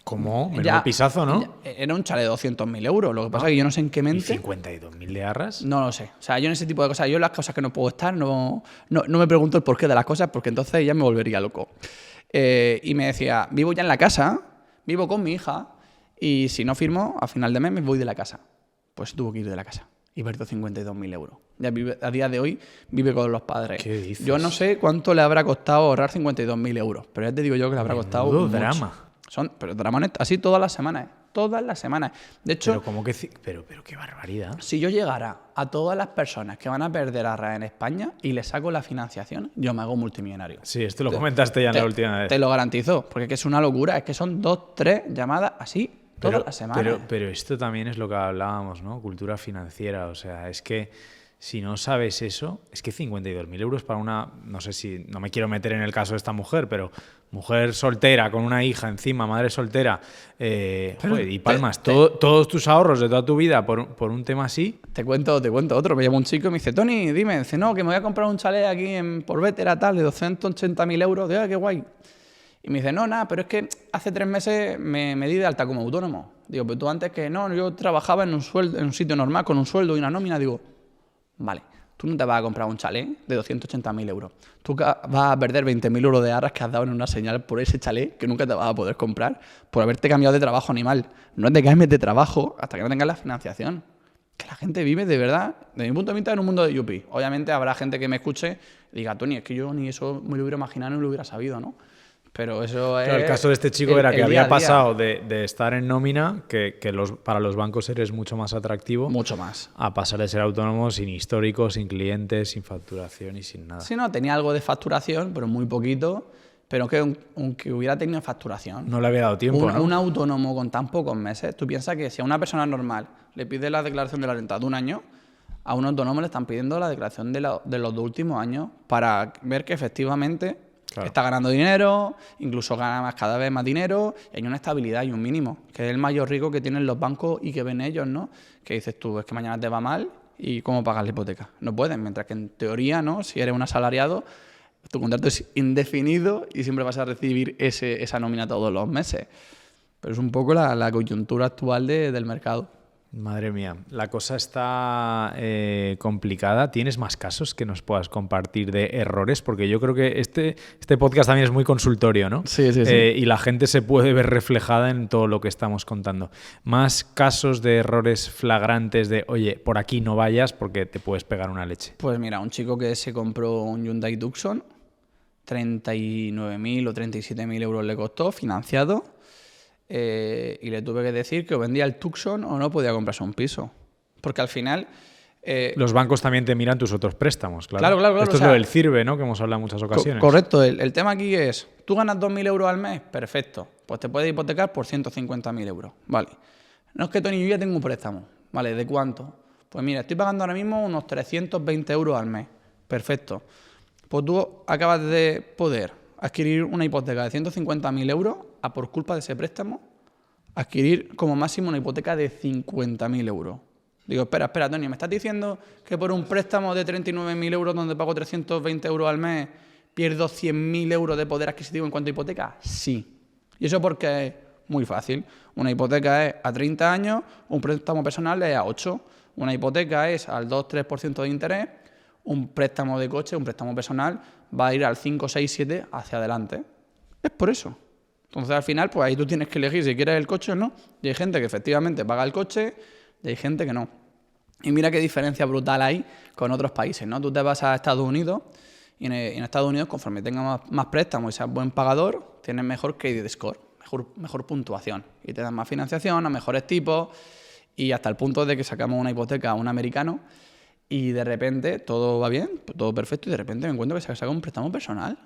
[SPEAKER 1] ¿Cómo? Menudo pisazo, ¿no?
[SPEAKER 2] Era un chale de 200.000 euros. Lo que pasa es que yo no sé en qué mente...
[SPEAKER 1] ¿Y 52.000 de arras?
[SPEAKER 2] No lo sé. O sea, yo en ese tipo de cosas, yo las cosas que no puedo estar, no me pregunto el porqué de las cosas, porque entonces ya me volvería loco. Y me decía, vivo ya en la casa, vivo con mi hija, y si no firmo, a final de mes me voy de la casa. Pues tuvo que ir de la casa y perdió 52.000 euros. Ya a día de hoy vive con los padres.
[SPEAKER 1] ¿Qué dices?
[SPEAKER 2] Yo no sé cuánto le habrá costado ahorrar 52.000 euros, pero ya te digo yo que le habrá costado mucho.
[SPEAKER 1] Drama.
[SPEAKER 2] Pero dramones así todas las semanas, todas las semanas. De hecho,
[SPEAKER 1] pero qué barbaridad.
[SPEAKER 2] si yo llegara a todas las personas que van a perder arras en España y les saco la financiación, yo me hago multimillonario.
[SPEAKER 1] Sí, esto lo comentaste ya la última vez.
[SPEAKER 2] Te lo garantizo, porque es que es una locura, es que son 2, 3 llamadas así todas las semanas.
[SPEAKER 1] Pero esto también es lo que hablábamos, ¿no? Cultura financiera, o sea, es que si no sabes eso, es que 52.000 euros para una, no sé si, no me quiero meter en el caso de esta mujer, pero mujer soltera, con una hija encima, madre soltera, joder, y palmas todos tus ahorros de toda tu vida por un tema así.
[SPEAKER 2] Te cuento otro. Me llama un chico y me dice, Tony, dime, dice, no, que me voy a comprar un chalet aquí en Porvetera, tal, de 280.000 euros. Digo, qué guay. Y me dice, no, nada, pero es que hace 3 meses me di de alta como autónomo. Digo, pero tú antes que no, yo trabajaba en un sitio normal con un sueldo y una nómina. Digo, vale, Tú no te vas a comprar un chalet de 280.000 euros. Tú vas a perder 20.000 euros de arras que has dado en una señal por ese chalet que nunca te vas a poder comprar por haberte cambiado de trabajo, animal. No te cambies de trabajo hasta que no tengas la financiación. Que la gente vive de verdad, desde mi punto de vista, en un mundo de yuppie. Obviamente habrá gente que me escuche y diga, Tony, es que yo ni eso me lo hubiera imaginado ni lo hubiera sabido, ¿no? Pero eso es...
[SPEAKER 1] Claro, el caso de este chico era que
[SPEAKER 2] día
[SPEAKER 1] había
[SPEAKER 2] a día.
[SPEAKER 1] pasado de estar en nómina, que para los bancos eres mucho más atractivo,
[SPEAKER 2] Mucho más.
[SPEAKER 1] a pasar de ser autónomo sin histórico, sin clientes, sin facturación y sin nada.
[SPEAKER 2] Sí, no, tenía algo de facturación, pero muy poquito. Pero que aunque hubiera tenido facturación,
[SPEAKER 1] No le había dado tiempo, ¿no?
[SPEAKER 2] un autónomo con tan pocos meses, tú piensas que si a una persona normal le pide la declaración de la renta de un año, a un autónomo le están pidiendo la declaración de los 2 últimos años para ver que efectivamente está ganando dinero, incluso gana cada vez más dinero, y hay una estabilidad y un mínimo, que es el mayor riesgo que tienen los bancos y que ven ellos, ¿no? Que dices tú, es que mañana te va mal y ¿cómo pagas la hipoteca? No pueden, mientras que en teoría, ¿no? Si eres un asalariado, tu contrato es indefinido y siempre vas a recibir esa nómina todos los meses. Pero es un poco la coyuntura actual del mercado.
[SPEAKER 1] Madre mía, la cosa está complicada. ¿Tienes más casos que nos puedas compartir de errores? Porque yo creo que este podcast también es muy consultorio, ¿no?
[SPEAKER 2] Sí.
[SPEAKER 1] Y la gente se puede ver reflejada en todo lo que estamos contando. Más casos de errores flagrantes de, oye, por aquí no vayas porque te puedes pegar una leche.
[SPEAKER 2] Pues mira, un chico que se compró un Hyundai Tucson, 39.000 o 37.000 euros le costó, financiado. Y le tuve que decir que o vendía el Tucson o no podía comprarse un piso. Porque al final...
[SPEAKER 1] Los bancos también te miran tus otros préstamos, claro.
[SPEAKER 2] Claro.
[SPEAKER 1] Esto
[SPEAKER 2] o
[SPEAKER 1] es
[SPEAKER 2] sea,
[SPEAKER 1] lo del CIRBE, ¿no? Que hemos hablado en muchas ocasiones.
[SPEAKER 2] Correcto. El tema aquí es, ¿tú ganas 2.000 euros al mes? Perfecto. Pues te puedes hipotecar por 150.000 euros. Vale. No es que, Tony, yo ya tengo un préstamo. Vale, ¿de cuánto? Pues mira, estoy pagando ahora mismo unos 320 euros al mes. Perfecto. Pues tú acabas de poder adquirir una hipoteca de 150.000 euros a por culpa de ese préstamo, adquirir como máximo una hipoteca de 50.000 euros. Digo, espera, Tony, ¿me estás diciendo que por un préstamo de 39.000 euros donde pago 320 euros al mes pierdo 100.000 euros de poder adquisitivo en cuanto a hipoteca? Sí. ¿Y eso porque es? Muy fácil. Una hipoteca es a 30 años, un préstamo personal es a 8. Una hipoteca es al 2-3% de interés, un préstamo de coche, un préstamo personal, va a ir al 5, 6, 7 hacia adelante. Es por eso. Entonces, al final, pues ahí tú tienes que elegir si quieres el coche o no. Y hay gente que efectivamente paga el coche y hay gente que no. Y mira qué diferencia brutal hay con otros países, ¿no? Tú te vas a Estados Unidos y en Estados Unidos, conforme tengas más préstamos y seas buen pagador, tienes mejor credit score, mejor puntuación. Y te dan más financiación a mejores tipos y hasta el punto de que sacamos una hipoteca a un americano y de repente todo va bien, todo perfecto, y de repente me encuentro que se saca un préstamo personal.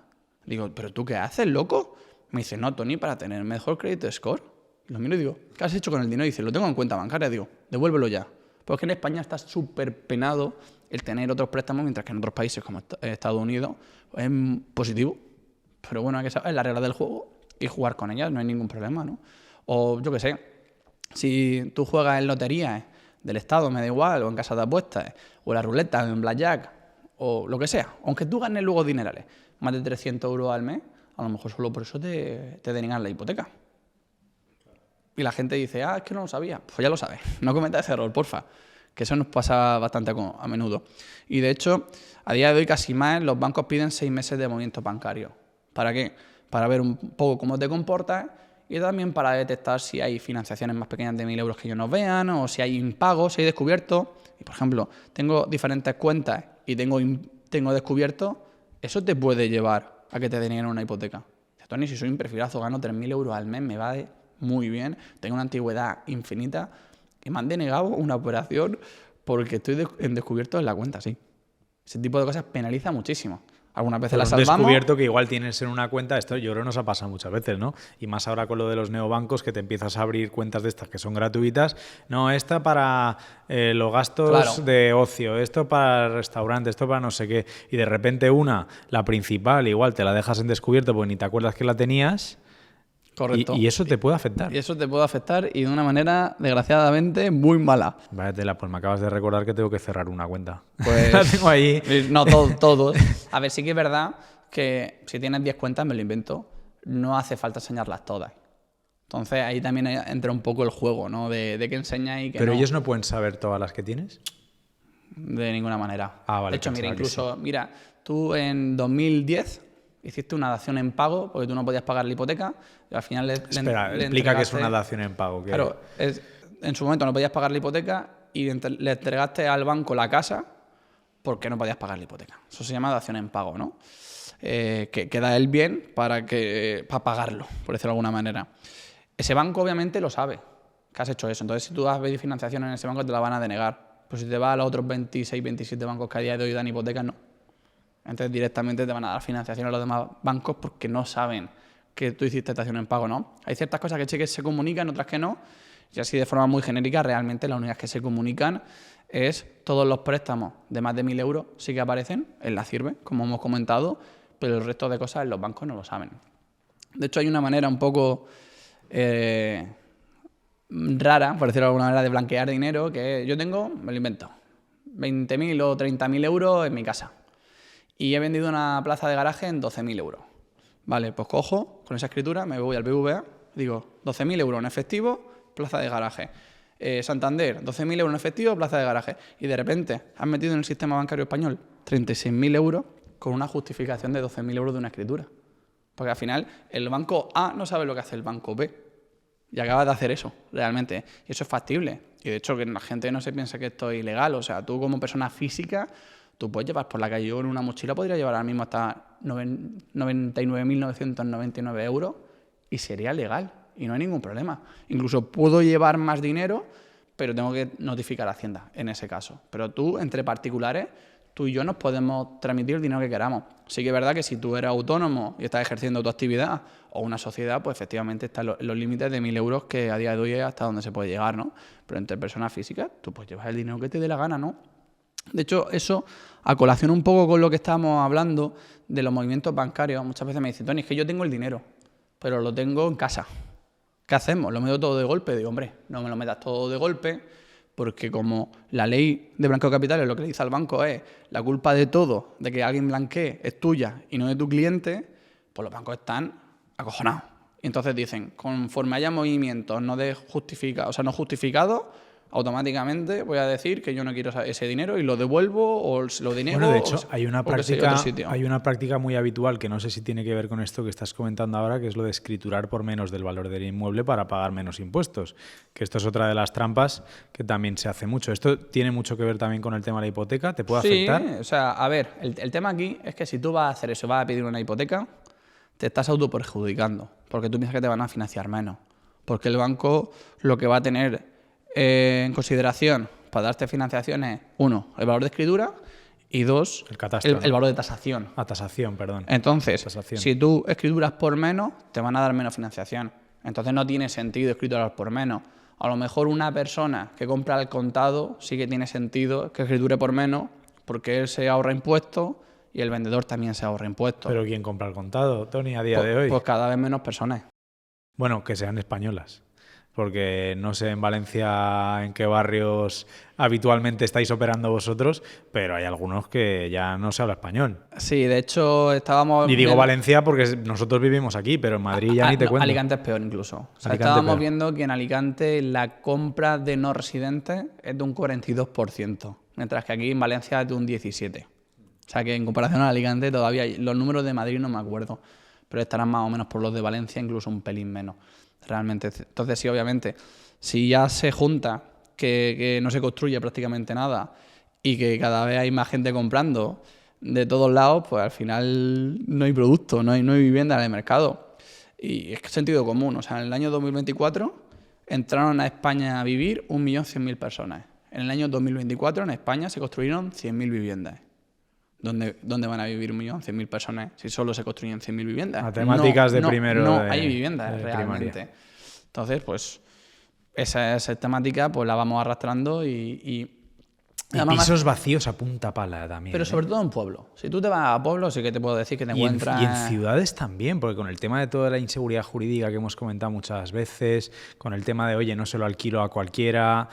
[SPEAKER 2] Digo, ¿pero tú qué haces, loco? Me dice, no, Tony, para tener mejor credit score. Y lo miro y digo, ¿qué has hecho con el dinero? Y dice, lo tengo en cuenta bancaria. Digo, devuélvelo ya. Porque en España está súper penado el tener otros préstamos, mientras que en otros países como Estados Unidos es positivo. Pero bueno, hay que saber la regla del juego y jugar con ellas, no hay ningún problema, ¿no? O yo qué sé, si tú juegas en loterías del Estado, me da igual, o en casas de apuestas, o en la ruleta, o en blackjack, o lo que sea, aunque tú ganes luego dinerales, más de 300 euros al mes, a lo mejor solo por eso te deniegan la hipoteca. Y la gente dice, es que no lo sabía. Pues ya lo sabes, no cometas ese error, porfa. Que eso nos pasa bastante a menudo. Y de hecho, a día de hoy casi más los bancos piden 6 meses de movimiento bancario. ¿Para qué? Para ver un poco cómo te comportas y también para detectar si hay financiaciones más pequeñas de 1.000 euros que ellos no vean, o si hay impagos, si hay descubierto. Y por ejemplo, tengo diferentes cuentas y tengo descubierto, eso te puede llevar a que te denieguen una hipoteca. Tony, si soy un perfilazo, gano 3.000 euros al mes, me va muy bien, tengo una antigüedad infinita y me han denegado una operación porque estoy en descubierto en la cuenta, sí. Ese tipo de cosas penaliza muchísimo. Algunas veces las salvamos.
[SPEAKER 1] Descubierto que igual tienes en una cuenta, esto yo creo que nos ha pasado muchas veces, ¿no? Y más ahora con lo de los neobancos, que te empiezas a abrir cuentas de estas que son gratuitas. No, esta para los gastos de ocio, esto para restaurante, esto para no sé qué. Y de repente la principal, igual te la dejas en descubierto porque ni te acuerdas que la tenías.
[SPEAKER 2] Correcto.
[SPEAKER 1] Y eso te puede afectar.
[SPEAKER 2] Y eso te puede afectar y de una manera, desgraciadamente, muy mala.
[SPEAKER 1] Vaya tela, pues me acabas de recordar que tengo que cerrar una cuenta.
[SPEAKER 2] Pues
[SPEAKER 1] la tengo ahí.
[SPEAKER 2] No, todos. A ver, sí que es verdad que si tienes 10 cuentas, me lo invento, no hace falta enseñarlas todas. Entonces ahí también entra un poco el juego, ¿no? De qué enseñas y qué
[SPEAKER 1] ¿Pero
[SPEAKER 2] no.
[SPEAKER 1] ellos no pueden saber todas las que tienes?
[SPEAKER 2] de ninguna manera.
[SPEAKER 3] Vale,
[SPEAKER 2] de hecho, mira,
[SPEAKER 3] pensaba que
[SPEAKER 2] incluso, mira, tú en 2010 hiciste una dación en pago porque tú no podías pagar la hipoteca y al final
[SPEAKER 3] Espera,
[SPEAKER 2] le
[SPEAKER 3] explica qué es
[SPEAKER 2] entregaste-
[SPEAKER 3] una dación en pago. que-
[SPEAKER 2] Claro, en su momento no podías pagar la hipoteca y le entregaste al banco la casa porque no podías pagar la hipoteca. Eso se llama dación en pago, ¿no? Que da el bien para pagarlo, por decirlo de alguna manera. Ese banco obviamente lo sabe que has hecho eso. Entonces, si tú vas a pedir financiación en ese banco, te la van a denegar. Pero si te vas a los otros 26, 27 bancos que a día de hoy dan hipotecas, no. Entonces, directamente te van a dar financiación a los demás bancos porque no saben que tú hiciste dación en pago, ¿no? Hay ciertas cosas que sí que se comunican, otras que no. Y así de forma muy genérica, realmente las únicas que se comunican es todos los préstamos de más de 1.000 euros sí que aparecen en la CIRBE, como hemos comentado, pero el resto de cosas en los bancos no lo saben. De hecho, hay una manera un poco rara, por decirlo de alguna manera, de blanquear dinero, que yo tengo, me lo invento, 20.000 o 30.000 euros en mi casa y he vendido una plaza de garaje en 12.000 euros. Vale, pues cojo con esa escritura, me voy al BBVA, digo 12.000 euros en efectivo, plaza de garaje. Santander, 12.000 euros en efectivo, plaza de garaje. Y de repente has metido en el sistema bancario español 36.000 euros con una justificación de 12.000 euros de una escritura. Porque al final el banco A no sabe lo que hace el banco B. Y acabas de hacer eso, realmente. Y eso es factible. Y de hecho que la gente no se piensa que esto es ilegal. O sea, tú como persona física, tú puedes llevar por la calle. Yo en una mochila podría llevar ahora mismo hasta 99.999 euros y sería legal. Y no hay ningún problema. Incluso puedo llevar más dinero, pero tengo que notificar a Hacienda en ese caso. Pero tú, entre particulares, tú y yo nos podemos transmitir el dinero que queramos. Sí que es verdad que si tú eres autónomo y estás ejerciendo tu actividad o una sociedad, pues efectivamente están los límites de 1.000 euros que a día de hoy es hasta donde se puede llegar, ¿no? Pero entre personas físicas, tú puedes llevar el dinero que te dé la gana, ¿no? De hecho, eso, a colación un poco con lo que estábamos hablando de los movimientos bancarios, muchas veces me dicen, Tony, es que yo tengo el dinero, pero lo tengo en casa. ¿Qué hacemos? ¿Lo meto todo de golpe? Digo, hombre, no me lo metas todo de golpe, porque como la ley de blanqueo de capitales lo que le dice al banco es la culpa de todo, de que alguien blanquee, es tuya y no de tu cliente, pues los bancos están acojonados. Y entonces dicen, conforme haya movimientos no justificados, automáticamente voy a decir que yo no quiero ese dinero y lo devuelvo o lo denego.
[SPEAKER 3] Bueno, de hecho, hay una
[SPEAKER 2] otro sitio.
[SPEAKER 3] práctica muy habitual que no sé si tiene que ver con esto que estás comentando ahora, que es lo de escriturar por menos del valor del inmueble para pagar menos impuestos. Que esto es otra de las trampas que también se hace mucho. ¿Esto tiene mucho que ver también con el tema de la hipoteca? ¿Te puede afectar?
[SPEAKER 2] Sí, o sea, a ver, el tema aquí es que si tú vas a hacer eso, vas a pedir una hipoteca, te estás autoperjudicando, porque tú piensas que te van a financiar menos. Porque el banco lo que va a tener en consideración para darte financiación es, 1, el valor de escritura y 2,
[SPEAKER 3] El catastro,
[SPEAKER 2] el valor de tasación.
[SPEAKER 3] Tasación, perdón.
[SPEAKER 2] Entonces,
[SPEAKER 3] Tasación.
[SPEAKER 2] si tú escrituras por menos, te van a dar menos financiación. Entonces no tiene sentido escriturar por menos. A lo mejor una persona que compra al contado sí que tiene sentido que escriture por menos porque él se ahorra impuestos y el vendedor también se ahorra impuestos.
[SPEAKER 3] ¿Pero quién compra el contado, Tony, a día de hoy?
[SPEAKER 2] Pues cada vez menos personas.
[SPEAKER 3] Bueno, que sean españolas. Porque no sé en Valencia en qué barrios habitualmente estáis operando vosotros, pero hay algunos que ya no se habla español.
[SPEAKER 2] Sí, de hecho estábamos...
[SPEAKER 3] Y digo Valencia porque nosotros vivimos aquí, pero en Madrid ya ni te cuento.
[SPEAKER 2] Alicante es peor incluso. O sea,
[SPEAKER 3] Alicante
[SPEAKER 2] estábamos
[SPEAKER 3] peor.
[SPEAKER 2] viendo que en Alicante la compra de no residentes es de un 42%, mientras que aquí en Valencia es de un 17%. O sea que en comparación a Alicante todavía los números de Madrid no me acuerdo, pero estarán más o menos por los de Valencia, incluso un pelín menos. Realmente. Entonces sí, obviamente, si ya se junta que no se construye prácticamente nada y que cada vez hay más gente comprando de todos lados, pues al final no hay producto, no hay vivienda en el mercado. Y es que es sentido común. O sea, en el año 2024 entraron a España a vivir 1.100.000 personas. En el año 2024 en España se construyeron 100.000 viviendas. ¿Dónde van a vivir 1.100.000 personas si solo se construyen 100.000 viviendas?
[SPEAKER 3] Matemáticas de primero.
[SPEAKER 2] No
[SPEAKER 3] de,
[SPEAKER 2] hay viviendas
[SPEAKER 3] de
[SPEAKER 2] realmente.
[SPEAKER 3] primaria.
[SPEAKER 2] Entonces, pues esa temática pues la vamos arrastrando y
[SPEAKER 3] además, pisos vacíos a punta pala también.
[SPEAKER 2] Pero sobre todo en pueblos. Si tú te vas a pueblos, sí que te puedo decir que te encuentras...
[SPEAKER 3] Y en ciudades también, porque con el tema de toda la inseguridad jurídica que hemos comentado muchas veces, con el tema de, oye, no se lo alquilo a cualquiera,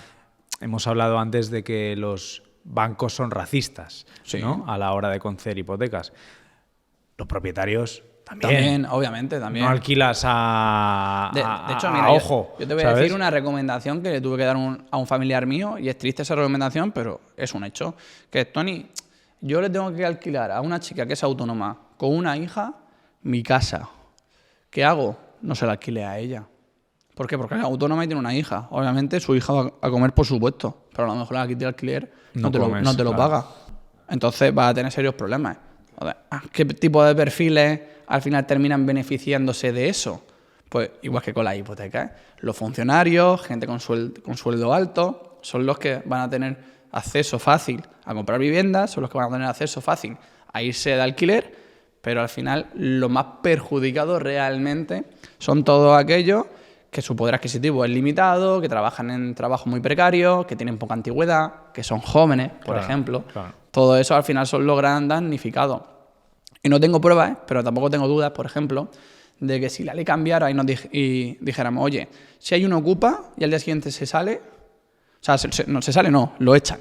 [SPEAKER 3] hemos hablado antes de que los bancos son racistas,
[SPEAKER 2] Sí.
[SPEAKER 3] ¿no? A la hora de conceder hipotecas. Los propietarios
[SPEAKER 2] También, obviamente, también.
[SPEAKER 1] No alquilas a,
[SPEAKER 2] De hecho,
[SPEAKER 1] a
[SPEAKER 2] mira,
[SPEAKER 1] ojo.
[SPEAKER 2] yo te voy a decir una recomendación que le tuve que dar a un familiar mío, y es triste esa recomendación, pero es un hecho. Que es, Tony, yo le tengo que alquilar a una chica que es autónoma con una hija mi casa. ¿Qué hago? No se la alquile a ella. ¿Por qué? Porque es autónoma y tiene una hija. Obviamente su hija va a comer, por supuesto, pero a lo mejor aquí de alquiler no te lo paga. Entonces vas a tener serios problemas. ¿Qué tipo de perfiles al final terminan beneficiándose de eso? Pues igual que con las hipotecas. Los funcionarios, gente con sueldo alto, son los que van a tener acceso fácil a comprar viviendas, son los que van a tener acceso fácil a irse de alquiler, pero al final los más perjudicados realmente son todos aquellos que su poder adquisitivo es limitado, que trabajan en trabajos muy precarios, que tienen poca antigüedad, que son jóvenes, por ejemplo. Claro. Todo eso al final son los grandes damnificados. Y no tengo pruebas, pero tampoco tengo dudas, por ejemplo, de que si la ley cambiara y dijéramos, oye, si hay uno ocupa y al día siguiente se sale, o sea, lo echan.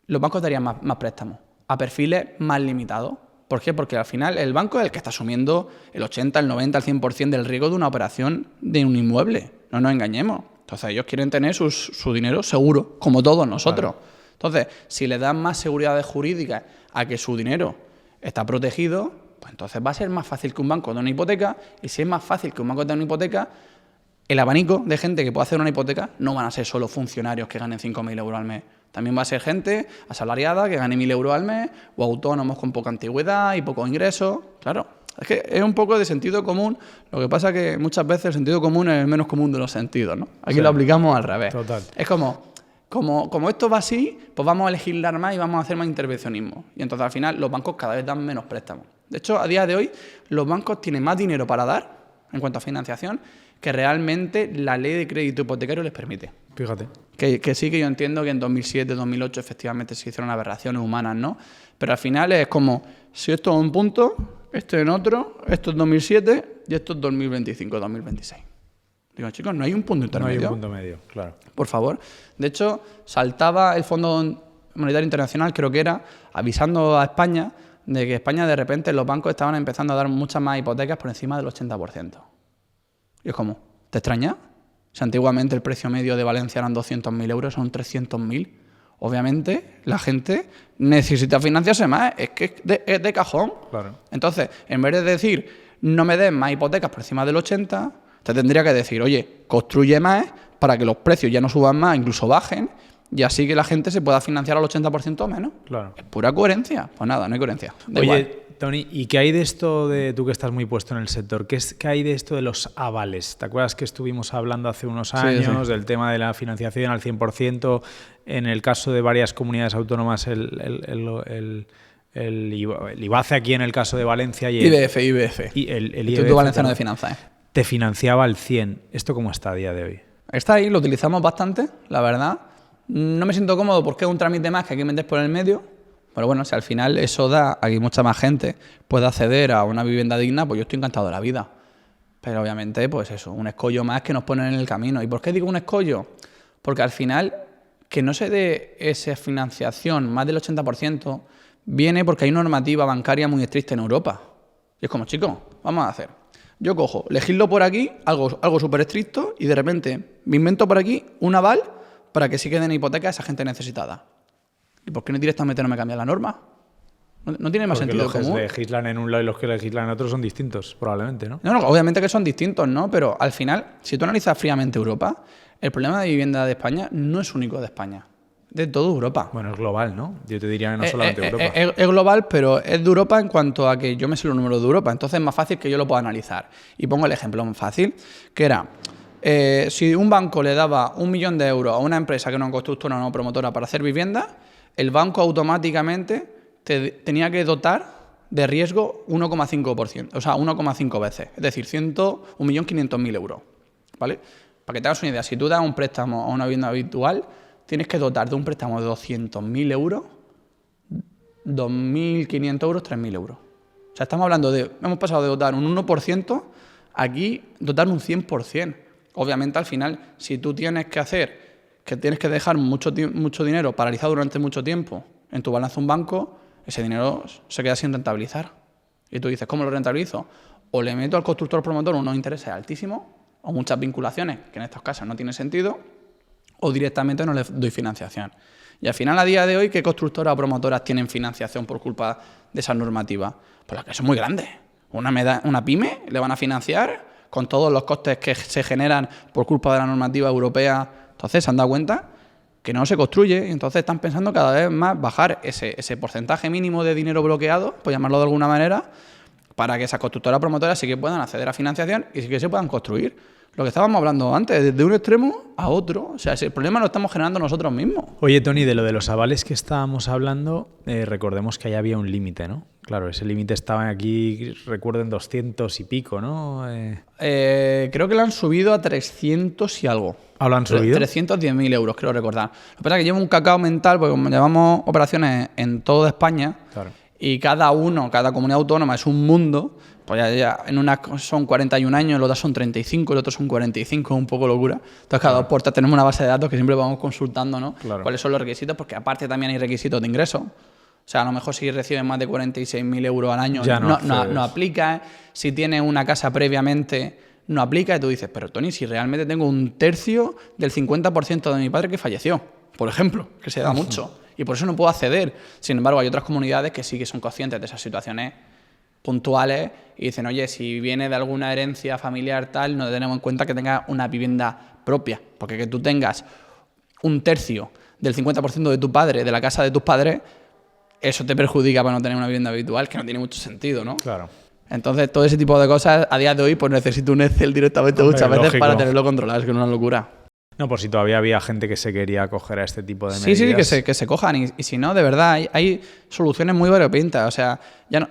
[SPEAKER 2] Los bancos darían más préstamos a perfiles más limitados. ¿Por qué? Porque al final el banco es el que está asumiendo el 80, el 90, el 100% del riesgo de una operación de un inmueble. No nos engañemos. Entonces ellos quieren tener su dinero seguro, como todos nosotros. Claro. Entonces, si le dan más seguridades jurídicas a que su dinero está protegido, pues entonces va a ser más fácil que un banco dé una hipoteca, y si es más fácil que un banco dé una hipoteca, el abanico de gente que puede hacer una hipoteca no van a ser solo funcionarios que ganen 5.000 euros al mes. También va a ser gente asalariada que gane 1.000 euros al mes, o autónomos con poca antigüedad y pocos ingresos. Claro, es que es un poco de sentido común. Lo que pasa es que muchas veces el sentido común es el menos común de los sentidos, ¿no? Aquí lo aplicamos al revés.
[SPEAKER 1] Total.
[SPEAKER 2] Es como esto va así, pues vamos a legislar más y vamos a hacer más intervencionismo. Y entonces al final los bancos cada vez dan menos préstamos. De hecho, a día de hoy los bancos tienen más dinero para dar en cuanto a financiación que realmente la ley de crédito hipotecario les permite.
[SPEAKER 1] Fíjate.
[SPEAKER 2] Que sí, que yo entiendo que en 2007, 2008 efectivamente se hicieron aberraciones humanas, ¿no? Pero al final es como, si esto es un punto, esto en otro, esto es 2007 y esto es 2025, 2026. Digo, chicos, no hay un punto intermedio.
[SPEAKER 1] No hay un punto medio, claro.
[SPEAKER 2] Por favor. De hecho, saltaba el Fondo Monetario Internacional, creo que era, avisando a España de que España de repente los bancos estaban empezando a dar muchas más hipotecas por encima del 80%. Y es como, ¿te extraña? Si antiguamente el precio medio de Valencia eran 200.000 euros, son 300.000. Obviamente, la gente necesita financiarse más. Es que es de cajón.
[SPEAKER 1] Claro.
[SPEAKER 2] Entonces, en vez de decir, no me des más hipotecas por encima del 80%, te tendría que decir, oye, construye más para que los precios ya no suban más, incluso bajen, y así que la gente se pueda financiar al 80% o menos.
[SPEAKER 1] Claro.
[SPEAKER 2] Es pura coherencia. Pues nada, no hay coherencia. Da
[SPEAKER 1] Oye,
[SPEAKER 2] igual.
[SPEAKER 1] Tony, ¿y qué hay de esto de tú que estás muy puesto en el sector? ¿Qué hay de esto de los avales? ¿Te acuerdas que estuvimos hablando hace unos años del tema de la financiación al 100%? En el caso de varias comunidades autónomas, el IBACE aquí en el caso de Valencia y
[SPEAKER 2] IBF.
[SPEAKER 1] Y el
[SPEAKER 2] Instituto Valenciano de Finanzas.
[SPEAKER 1] Te financiaba al 100%. ¿Esto cómo está a día de hoy?
[SPEAKER 2] Está ahí, lo utilizamos bastante, la verdad. No me siento cómodo porque es un trámite más que hay que meter por el medio. Pero bueno, si al final eso da a que mucha más gente pueda acceder a una vivienda digna, pues yo estoy encantado de la vida. Pero obviamente, pues eso, un escollo más que nos ponen en el camino. ¿Y por qué digo un escollo? Porque al final, que no se dé esa financiación más del 80%, viene porque hay una normativa bancaria muy estricta en Europa. Y es como, chicos, vamos a hacer. Yo cojo, legislo por aquí, algo súper estricto, y de repente me invento por aquí un aval para que sí queden hipotecas a esa gente necesitada. ¿Y por qué no directamente no me cambia la norma? No tiene más sentido común.
[SPEAKER 1] Los que legislan en un lado y los que legislan en otro son distintos, probablemente, ¿no?
[SPEAKER 2] No, obviamente que son distintos, ¿no? Pero al final, si tú analizas fríamente Europa, el problema de vivienda de España no es único de España. De toda Europa.
[SPEAKER 1] Bueno, es global, ¿no? Yo te diría que no solamente Europa.
[SPEAKER 2] Es global, pero es de Europa en cuanto a que yo me sé los números de Europa. Entonces es más fácil que yo lo pueda analizar. Y pongo el ejemplo más fácil, que era... si un banco le daba 1 millón de euros a una empresa que no es constructora o no promotora para hacer vivienda, el banco automáticamente tenía que dotar de riesgo 1,5%, o sea, 1,5 veces, es decir, 1.500.000 euros, ¿vale? Para que te hagas una idea, si tú das un préstamo a una vivienda habitual, tienes que dotar de un préstamo de 200.000 euros, 2.500 euros, 3.000 euros. O sea, estamos hablando hemos pasado de dotar un 1%, aquí dotar un 100%. Obviamente, al final, si tú tienes que dejar mucho dinero paralizado durante mucho tiempo en tu balance un banco, ese dinero se queda sin rentabilizar. Y tú dices, ¿cómo lo rentabilizo? O le meto al constructor promotor unos intereses altísimos, o muchas vinculaciones, que en estos casos no tiene sentido, o directamente no le doy financiación. Y al final, a día de hoy, ¿qué constructoras o promotoras tienen financiación por culpa de esas normativas? Pues las que son muy grandes. Una pyme le van a financiar con todos los costes que se generan por culpa de la normativa europea. Entonces, se han dado cuenta que no se construye, y entonces están pensando cada vez más bajar ese porcentaje mínimo de dinero bloqueado, por llamarlo de alguna manera, para que esas constructoras promotoras sí que puedan acceder a financiación y sí que se puedan construir. Lo que estábamos hablando antes, desde un extremo a otro. O sea, el problema lo estamos generando nosotros mismos.
[SPEAKER 1] Oye, Tony, de lo de los avales que estábamos hablando, recordemos que ahí había un límite, ¿no? Claro, ese límite estaba aquí, recuerdo, en 200 y pico, ¿no?
[SPEAKER 2] Creo que lo han subido a 300 y algo.
[SPEAKER 1] ¿Ah, lo han subido?
[SPEAKER 2] 310.000 euros, creo recordar. Lo que pasa es que llevo un cacao mental, porque como llevamos operaciones en toda España,
[SPEAKER 1] Claro.
[SPEAKER 2] y cada comunidad autónoma es un mundo, pues ya en una son 41 años, en otras son 35, en otros son 45, es un poco locura. Entonces, cada dos puertas tenemos una base de datos que siempre vamos consultando, ¿no?
[SPEAKER 1] Claro.
[SPEAKER 2] Cuáles son los requisitos, porque aparte también hay requisitos de ingreso. O sea, a lo mejor si reciben más de 46.000 euros al año,
[SPEAKER 1] Ya
[SPEAKER 2] no aplica. Si tienes una casa previamente, no aplica. Y tú dices, pero Tony, si realmente tengo un tercio del 50% de mi padre que falleció, por ejemplo, que se da mucho, y por eso no puedo acceder. Sin embargo, hay otras comunidades que sí que son conscientes de esas situaciones puntuales y dicen, oye, si viene de alguna herencia familiar tal, no tenemos en cuenta que tengas una vivienda propia, porque que tú tengas un tercio del 50% de tu padre, de la casa de tus padres, eso te perjudica para no tener una vivienda habitual, que no tiene mucho sentido, ¿no?
[SPEAKER 1] Claro.
[SPEAKER 2] Entonces, todo ese tipo de cosas, a día de hoy, pues necesito un Excel directamente muchas veces
[SPEAKER 1] lógico.
[SPEAKER 2] para tenerlo controlado, es que es una locura.
[SPEAKER 1] No, por si todavía había gente que se quería acoger a este tipo de medidas.
[SPEAKER 2] Sí, que se cojan. Y si no, de verdad, hay soluciones muy variopintas. O sea,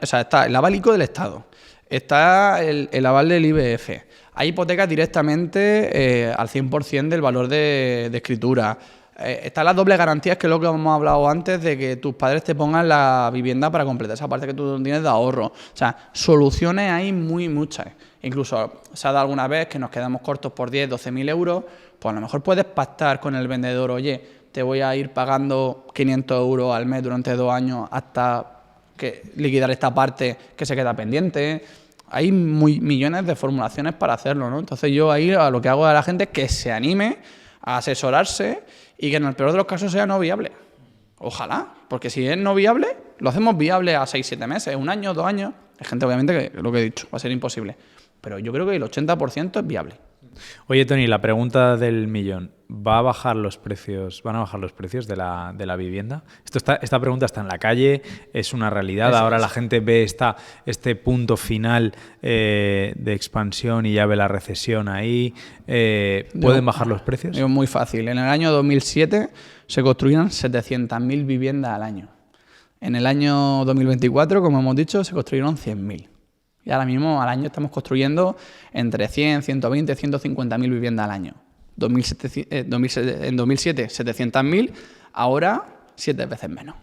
[SPEAKER 2] está el aval ICO del Estado, está el aval del IBF, hay hipotecas directamente al 100% del valor de escritura. Están las dobles garantías, que es lo que hemos hablado antes, de que tus padres te pongan la vivienda para completar esa parte que tú tienes de ahorro. O sea, soluciones hay muchas. Incluso se ha dado alguna vez que nos quedamos cortos por 10, 12.000 euros, pues a lo mejor puedes pactar con el vendedor, oye, te voy a ir pagando 500 euros al mes durante 2 años hasta que liquidar esta parte que se queda pendiente. Hay millones de formulaciones para hacerlo, ¿no? Entonces yo ahí lo que hago a la gente es que se anime a asesorarse y que en el peor de los casos sea no viable. Ojalá, porque si es no viable, lo hacemos viable a 6-7 meses, 1 año, 2 años. Hay gente, obviamente, que lo que he dicho, va a ser imposible. Pero yo creo que el 80% es viable.
[SPEAKER 1] Oye, Tony, la pregunta del millón. ¿Van a bajar los precios de la vivienda? Esta pregunta está en la calle, es una realidad. Ahora la gente ve este punto final de expansión y ya ve la recesión ahí. ¿Pueden bajar los precios?
[SPEAKER 2] Es muy fácil. En el año 2007 se construían 700.000 viviendas al año. En el año 2024, como hemos dicho, se construyeron 100.000. Y ahora mismo al año estamos construyendo entre 100, 120, 150.000 viviendas al año. En 2007, 700.000, ahora 7 veces menos.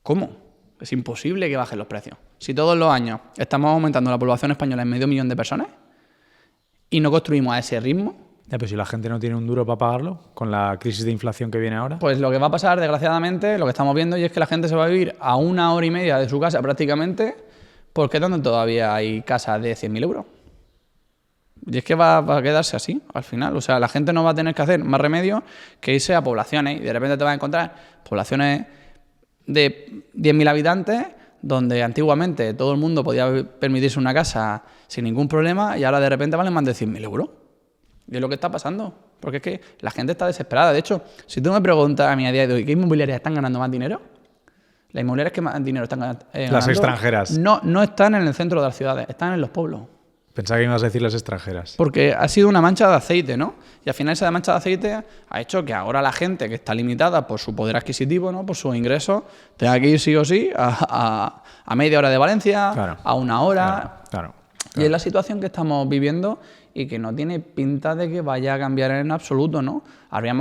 [SPEAKER 2] ¿Cómo? Es imposible que bajen los precios. Si todos los años estamos aumentando la población española en 500.000 de personas y no construimos a ese ritmo...
[SPEAKER 1] Ya, pero si la gente no tiene un duro para pagarlo, con la crisis de inflación que viene ahora...
[SPEAKER 2] Pues lo que va a pasar, desgraciadamente, lo que estamos viendo, y es que la gente se va a vivir a 1 hora y media de su casa prácticamente, porque es donde todavía hay casas de 100.000 euros. Y es que va a quedarse así, al final. O sea, la gente no va a tener que hacer más remedio que irse a poblaciones. Y de repente te vas a encontrar poblaciones de 10.000 habitantes, donde antiguamente todo el mundo podía permitirse una casa sin ningún problema, y ahora de repente valen más de 100.000 euros. Y es lo que está pasando. Porque es que la gente está desesperada. De hecho, si tú me preguntas a mí a día de hoy, ¿qué inmobiliarias están ganando más dinero? Las inmobiliarias que más dinero están ganando...
[SPEAKER 1] Las extranjeras.
[SPEAKER 2] No están en el centro de las ciudades, están en los pueblos.
[SPEAKER 1] Pensaba que ibas a decir las extranjeras.
[SPEAKER 2] Porque ha sido una mancha de aceite, ¿no? Y al final esa mancha de aceite ha hecho que ahora la gente que está limitada por su poder adquisitivo, ¿no? Por sus ingresos, tenga que ir sí o sí a media hora de Valencia,
[SPEAKER 1] claro,
[SPEAKER 2] a 1 hora.
[SPEAKER 1] Claro.
[SPEAKER 2] Y es la situación que estamos viviendo y que no tiene pinta de que vaya a cambiar en absoluto, ¿no? Ahora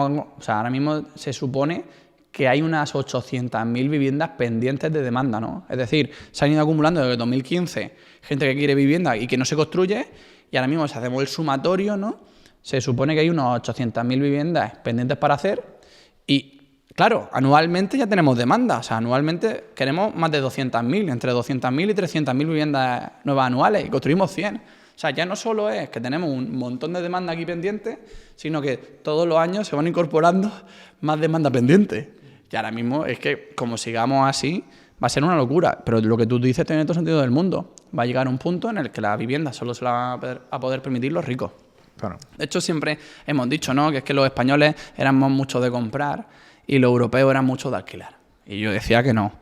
[SPEAKER 2] mismo se supone que hay unas 800.000 viviendas pendientes de demanda, ¿no? Es decir, se han ido acumulando desde 2015 gente que quiere vivienda y que no se construye, y ahora mismo si hacemos el sumatorio, ¿no? Se supone que hay unas 800.000 viviendas pendientes para hacer, y Claro, anualmente ya tenemos demanda. O sea, anualmente queremos más de 200.000, entre 200.000 y 300.000 viviendas nuevas anuales y construimos 100. O sea, ya no solo es que tenemos un montón de demanda aquí pendiente, sino que todos los años se van incorporando más demanda pendiente. Y ahora mismo es que, como sigamos así, va a ser una locura. Pero lo que tú dices tiene todo sentido del mundo. Va a llegar un punto en el que la vivienda solo se la van a poder permitir los ricos.
[SPEAKER 1] Claro.
[SPEAKER 2] De hecho, siempre hemos dicho, ¿no?, que es que los españoles éramos mucho de comprar y los europeos eran mucho de alquilar. Y yo decía que no,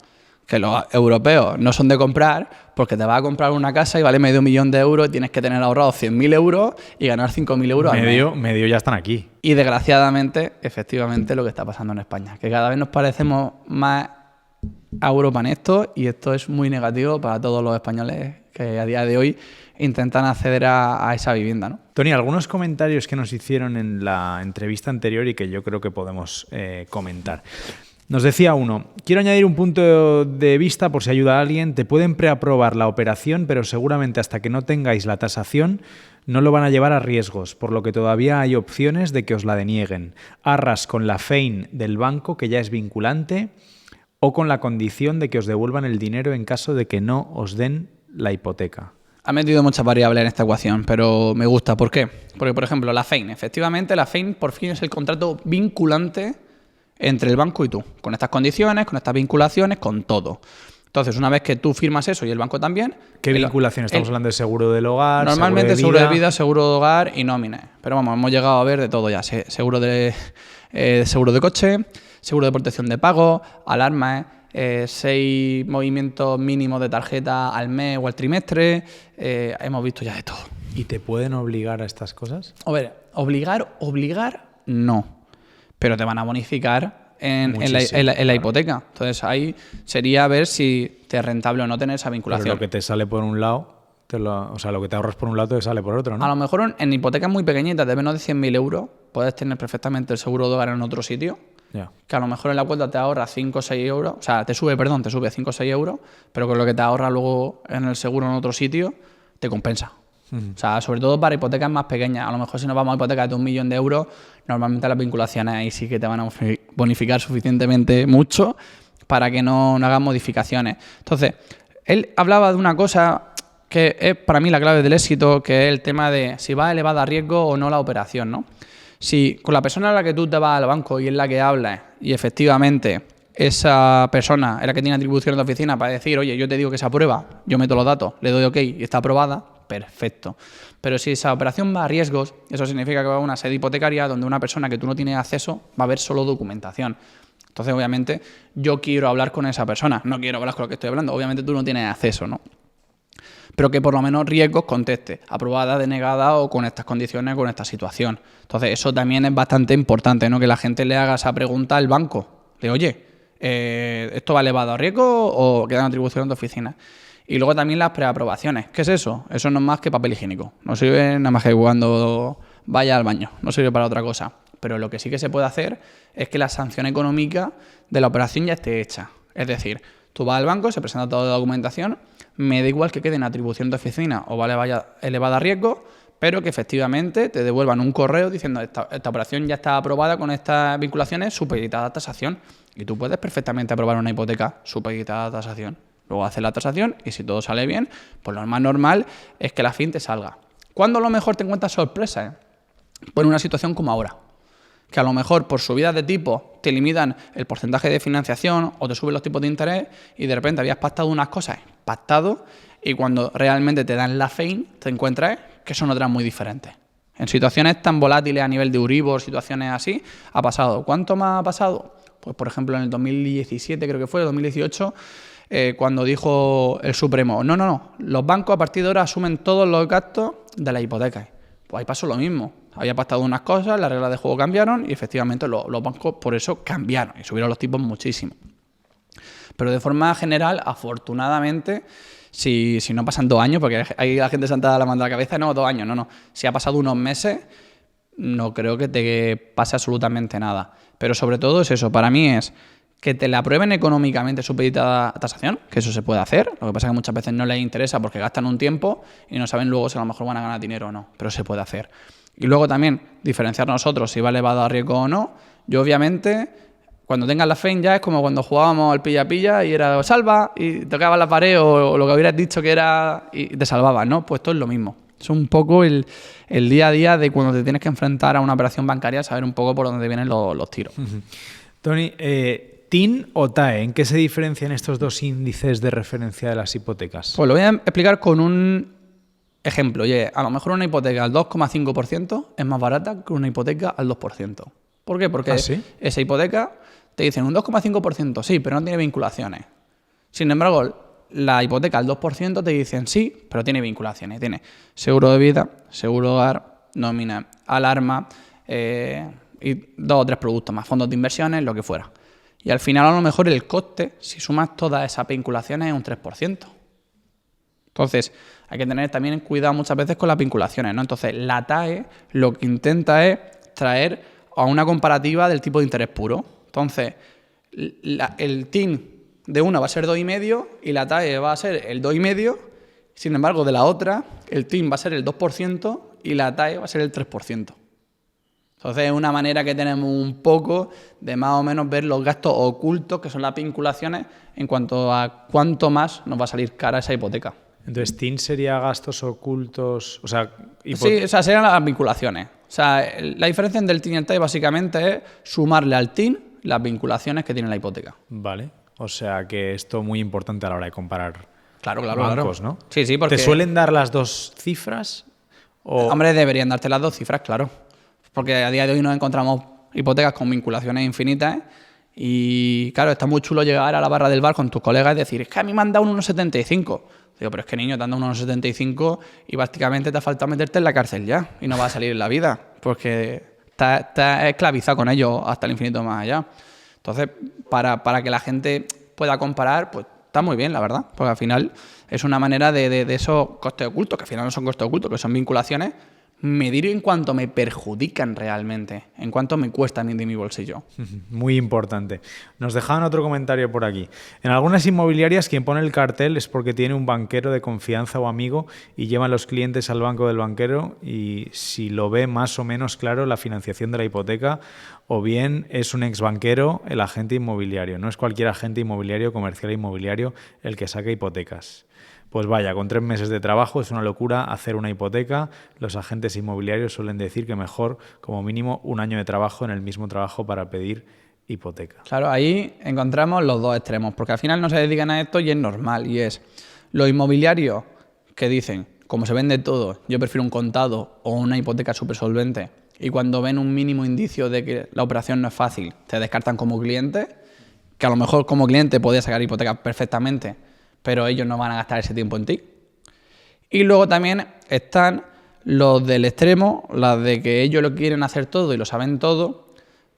[SPEAKER 2] que los europeos no son de comprar porque te vas a comprar una casa y vale $500.000 euros y tienes que tener ahorrados 100.000 euros y ganar 5.000 euros al mes.
[SPEAKER 1] Medio ya están aquí.
[SPEAKER 2] Y desgraciadamente, efectivamente, lo que está pasando en España, que cada vez nos parecemos más a Europa en esto y esto es muy negativo para todos los españoles que a día de hoy intentan acceder a esa vivienda, ¿no?
[SPEAKER 1] Tony, algunos comentarios que nos hicieron en la entrevista anterior y que yo creo que podemos comentar. Nos decía uno: quiero añadir un punto de vista por si ayuda a alguien. Te pueden preaprobar la operación, pero seguramente hasta que no tengáis la tasación no lo van a llevar a riesgos, por lo que todavía hay opciones de que os la denieguen. Arras con la FEIN del banco, que ya es vinculante, o con la condición de que os devuelvan el dinero en caso de que no os den la hipoteca.
[SPEAKER 2] Ha metido muchas variables en esta ecuación, pero me gusta. ¿Por qué? Porque, por ejemplo, la FEIN. Efectivamente, la FEIN por fin es el contrato vinculante entre el banco y tú, con estas condiciones, con estas vinculaciones, con todo. Entonces, una vez que tú firmas eso y el banco también...
[SPEAKER 1] ¿Qué vinculación? Estamos hablando de seguro del hogar,
[SPEAKER 2] normalmente seguro de vida, seguro de hogar y nómina. Pero vamos, hemos llegado a ver de todo ya. Seguro de coche, seguro de protección de pago, alarmas, 6 movimientos mínimos de tarjeta al mes o al trimestre. Hemos visto ya de todo.
[SPEAKER 1] ¿Y te pueden obligar a estas cosas?
[SPEAKER 2] A ver, obligar no. Pero te van a bonificar en la hipoteca. Entonces ahí sería ver si te es rentable o no tener esa vinculación.
[SPEAKER 1] Pero lo que te sale por un lado, lo que te ahorras por un lado te sale por otro, ¿no?
[SPEAKER 2] A lo mejor en hipotecas muy pequeñitas, de menos de 100.000 euros, puedes tener perfectamente el seguro de hogar en otro sitio.
[SPEAKER 1] Yeah.
[SPEAKER 2] Que a lo mejor en la cuenta te ahorra 5 o 6 euros, o sea, te sube 5 o 6 euros, pero con lo que te ahorra luego en el seguro en otro sitio, te compensa. O sea, sobre todo para hipotecas más pequeñas. A lo mejor si nos vamos a hipotecas de 1.000.000 de euros, normalmente las vinculaciones ahí sí que te van a bonificar suficientemente mucho para que no hagas modificaciones. Entonces, él hablaba de una cosa que es para mí la clave del éxito, que es el tema de si va elevada a riesgo o no la operación, ¿no? Si con la persona a la que tú te vas al banco y es la que hablas y efectivamente esa persona es la que tiene atribución de oficina para decir, oye, yo te digo que se aprueba, yo meto los datos, le doy OK y está aprobada, perfecto. Pero si esa operación va a riesgos, eso significa que va a una sede hipotecaria donde una persona que tú no tienes acceso va a ver solo documentación. Entonces, obviamente, yo quiero hablar con esa persona, no quiero hablar con lo que estoy hablando. Obviamente tú no tienes acceso, ¿no? Pero que por lo menos riesgos conteste, aprobada, denegada o con estas condiciones, con esta situación. Entonces, eso también es bastante importante, ¿no? Que la gente le haga esa pregunta al banco, de oye, ¿esto va elevado a riesgo o queda en atribución de oficina? Y luego también las preaprobaciones. ¿Qué es eso? Eso no es más que papel higiénico. No sirve nada más que cuando vaya al baño, no sirve para otra cosa. Pero lo que sí que se puede hacer es que la sanción económica de la operación ya esté hecha. Es decir, tú vas al banco, se presenta toda la documentación, me da igual que quede en atribución de oficina o vaya elevada a riesgo, pero que efectivamente te devuelvan un correo diciendo esta operación ya está aprobada con estas vinculaciones supeditada a tasación. Y tú puedes perfectamente aprobar una hipoteca supeditada a tasación. Luego haces la tasación y si todo sale bien, pues lo más normal es que la FIN te salga. ¿Cuándo a lo mejor te encuentras sorpresa? Pues en una situación como ahora. Que a lo mejor por subidas de tipo te limitan el porcentaje de financiación o te suben los tipos de interés y de repente habías pactado unas cosas, y cuando realmente te dan la FEIN te encuentras que son otras muy diferentes. En situaciones tan volátiles a nivel de Euribor, situaciones así, ha pasado. ¿Cuánto más ha pasado? Pues por ejemplo en el 2017, creo que fue, 2018, cuando dijo el Supremo, no, los bancos a partir de ahora asumen todos los gastos de las hipotecas. Pues ahí pasó lo mismo. Había pactado unas cosas, las reglas de juego cambiaron y efectivamente los bancos por eso cambiaron y subieron los tipos muchísimo. Pero de forma general, afortunadamente, si no pasan 2 años, porque ahí la gente se ha dado la mano a la cabeza, no, 2 años, no. Si ha pasado unos meses, no creo que te pase absolutamente nada. Pero sobre todo es eso, para mí es que te la aprueben económicamente supeditada a tasación, que eso se puede hacer. Lo que pasa es que muchas veces no les interesa porque gastan un tiempo y no saben luego si a lo mejor van a ganar dinero o no, pero se puede hacer. Y luego también diferenciar nosotros si va elevado a riesgo o no. Yo obviamente Cuando tengas la FEN ya es como cuando jugábamos al pilla-pilla y era salva y tocabas la pared o lo que hubieras dicho que era y te salvabas, ¿no? Pues esto es lo mismo. Es un poco el día a día de cuando te tienes que enfrentar a una operación bancaria, saber un poco por dónde vienen los tiros.
[SPEAKER 1] Tony, ¿TIN o TAE? ¿En qué se diferencian estos dos índices de referencia de las hipotecas?
[SPEAKER 2] Pues lo voy a explicar con un ejemplo. Oye, a lo mejor una hipoteca al 2,5% es más barata que una hipoteca al 2%. ¿Por qué? Porque
[SPEAKER 1] ¿Sí?
[SPEAKER 2] esa hipoteca te dicen un 2,5%, sí, pero no tiene vinculaciones. Sin embargo, la hipoteca al 2% te dicen sí, pero tiene vinculaciones. Tiene seguro de vida, seguro de hogar, nómina, alarma y 2 o 3 productos más, fondos de inversiones, lo que fuera. Y al final a lo mejor el coste, si sumas todas esas vinculaciones, es un 3%. Entonces, hay que tener también cuidado muchas veces con las vinculaciones, ¿no? Entonces, la TAE lo que intenta es traer a una comparativa del tipo de interés puro. Entonces, el TIN de una va a ser 2,5 y la TAE va a ser el 2,5. Sin embargo, de la otra, el TIN va a ser el 2% y la TAE va a ser el 3%. Entonces, es una manera que tenemos un poco de más o menos ver los gastos ocultos, que son las vinculaciones, en cuanto a cuánto más nos va a salir cara esa hipoteca.
[SPEAKER 1] Entonces, TIN sería gastos ocultos, o sea...
[SPEAKER 2] Sí, o sea, serían las vinculaciones. O sea, la diferencia entre el TIN y el TAE básicamente es sumarle al TIN las vinculaciones que tiene la hipoteca.
[SPEAKER 1] Vale, o sea que esto es muy importante a la hora de comparar
[SPEAKER 2] Claro,
[SPEAKER 1] bancos, ¿no?
[SPEAKER 2] Sí, porque...
[SPEAKER 1] ¿Te suelen dar las dos cifras? O...
[SPEAKER 2] Hombre, deberían darte las 2 cifras, claro. Porque a día de hoy nos encontramos hipotecas con vinculaciones infinitas, ¿eh? Y claro, está muy chulo llegar a la barra del bar con tus colegas y decir, es que a mí me han dado un 1,75. Digo, pero es que niño, te han dado un 1,75 y prácticamente te ha faltado meterte en la cárcel ya y no vas a salir en la vida porque estás esclavizado con ellos hasta el infinito más allá. Entonces, para que la gente pueda comparar, pues está muy bien, la verdad, porque al final es una manera de esos costes ocultos, que al final no son costes ocultos, que son vinculaciones, medir en cuánto me perjudican realmente, en cuánto me cuestan de mi bolsillo.
[SPEAKER 1] Muy importante. Nos dejaban otro comentario por aquí. En algunas inmobiliarias quien pone el cartel es porque tiene un banquero de confianza o amigo y llevan los clientes al banco del banquero y si lo ve más o menos claro la financiación de la hipoteca o bien es un exbanquero el agente inmobiliario. No es cualquier agente inmobiliario, comercial inmobiliario el que saca hipotecas. Pues vaya, con 3 meses de trabajo es una locura hacer una hipoteca. Los agentes inmobiliarios suelen decir que mejor, como mínimo, 1 año de trabajo en el mismo trabajo para pedir hipoteca.
[SPEAKER 2] Claro, ahí encontramos los dos extremos, porque al final no se dedican a esto y es normal. Y es los inmobiliarios que dicen, como se vende todo, yo prefiero un contado o una hipoteca súper solvente, y cuando ven un mínimo indicio de que la operación no es fácil, te descartan como cliente, que a lo mejor como cliente podías sacar hipotecas perfectamente, pero ellos no van a gastar ese tiempo en ti. Y luego también están los del extremo, las de que ellos lo quieren hacer todo y lo saben todo,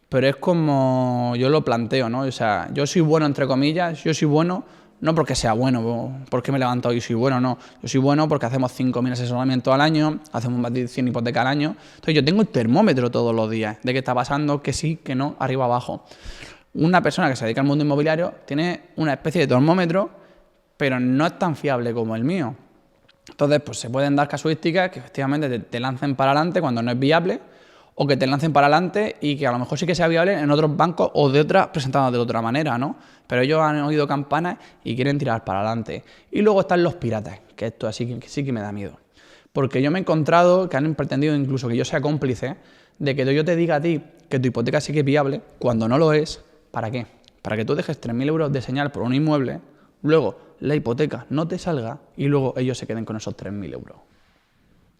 [SPEAKER 2] pero es como yo lo planteo, ¿no? O sea, yo soy bueno, entre comillas, yo soy bueno no porque sea bueno, porque me levanto hoy y soy bueno, no. Yo soy bueno porque hacemos 5.000 asesoramientos al año, hacemos más de 100 hipotecas al año. Entonces yo tengo el termómetro todos los días de qué está pasando, que sí, que no, arriba, abajo. Una persona que se dedica al mundo inmobiliario tiene una especie de termómetro, pero no es tan fiable como el mío. Entonces, pues se pueden dar casuísticas que efectivamente te lancen para adelante cuando no es viable, o que te lancen para adelante y que a lo mejor sí que sea viable en otros bancos o de otras presentadas de otra manera, ¿no? Pero ellos han oído campanas y quieren tirar para adelante. Y luego están los piratas, que esto así que sí que me da miedo. Porque yo me he encontrado que han pretendido incluso que yo sea cómplice de que yo te diga a ti que tu hipoteca sí que es viable cuando no lo es. ¿Para qué? Para que tú dejes 3.000 euros de señal por un inmueble, luego la hipoteca no te salga y luego ellos se queden con esos 3.000 euros.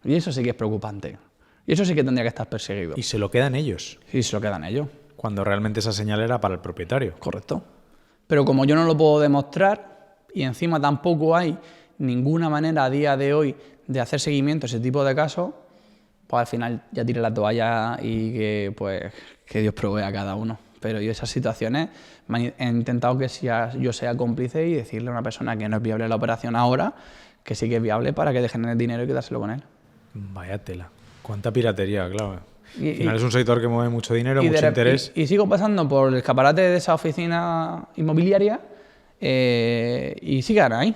[SPEAKER 2] Y eso sí que es preocupante. Y eso sí que tendría que estar perseguido.
[SPEAKER 1] Y se lo quedan ellos.
[SPEAKER 2] Sí, se lo quedan ellos.
[SPEAKER 1] Cuando realmente esa señal era para el propietario.
[SPEAKER 2] Correcto. Pero como yo no lo puedo demostrar y encima tampoco hay ninguna manera a día de hoy de hacer seguimiento a ese tipo de casos, pues al final ya tiré la toalla y que Dios provea a cada uno. Pero yo esas situaciones he intentado que yo sea cómplice y decirle a una persona que no es viable la operación ahora, que sí que es viable para que dejen el dinero y quedárselo con él.
[SPEAKER 1] Vaya tela. Cuánta piratería, claro. Al final es un sector que mueve mucho dinero, mucho interés.
[SPEAKER 2] Y sigo pasando por el escaparate de esa oficina inmobiliaria y sigan ahí.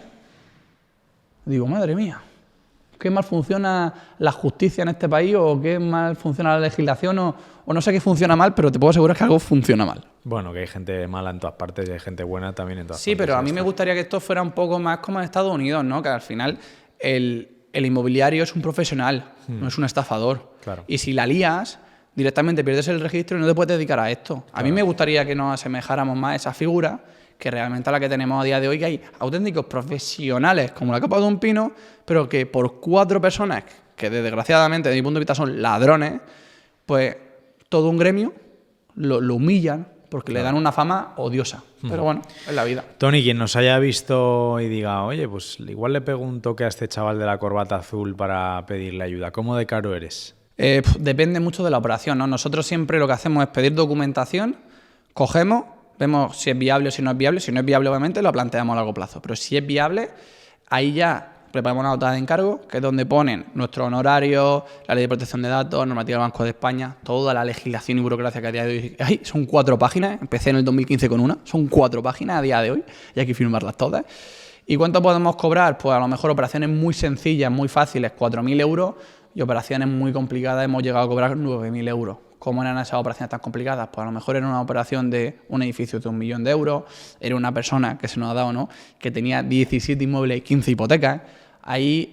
[SPEAKER 2] Digo, madre mía, qué mal funciona la justicia en este país o qué mal funciona la legislación O no sé qué funciona mal, pero te puedo asegurar que algo funciona mal.
[SPEAKER 1] Bueno, que hay gente mala en todas partes y hay gente buena también en todas partes.
[SPEAKER 2] Sí, pero a mí me gustaría que esto fuera un poco más como en Estados Unidos, ¿no? Que al final el inmobiliario es un profesional, no es un estafador.
[SPEAKER 1] Claro.
[SPEAKER 2] Y si la lías, directamente pierdes el registro y no te puedes dedicar a esto. A mí me gustaría que nos asemejáramos más a esa figura que realmente a la que tenemos a día de hoy, que hay auténticos profesionales como la capa de un pino, pero que por 4 personas, que desgraciadamente desde mi punto de vista son ladrones, pues todo un gremio lo humillan porque le dan una fama odiosa. Pero bueno, es la vida.
[SPEAKER 1] Tony, quien nos haya visto y diga, oye, pues igual le pego un toque a este chaval de la corbata azul para pedirle ayuda, ¿cómo de caro eres?
[SPEAKER 2] Depende mucho de la operación, ¿no? Nosotros siempre lo que hacemos es pedir documentación, cogemos, vemos si es viable o si no es viable. Si no es viable, obviamente, lo planteamos a largo plazo. Pero si es viable, ahí ya preparamos una nota de encargo, que es donde ponen nuestro honorario, la ley de protección de datos, normativa del Banco de España, toda la legislación y burocracia que a día de hoy hay. Son 4 páginas, empecé en el 2015 con una, son 4 páginas a día de hoy y hay que firmarlas todas. ¿Y cuánto podemos cobrar? Pues a lo mejor operaciones muy sencillas, muy fáciles, 4.000 euros, y operaciones muy complicadas hemos llegado a cobrar 9.000 euros. ¿Cómo eran esas operaciones tan complicadas? Pues a lo mejor era una operación de un edificio de 1 millón de euros, era una persona que se nos ha dado, ¿no?, que tenía 17 inmuebles y 15 hipotecas. Hay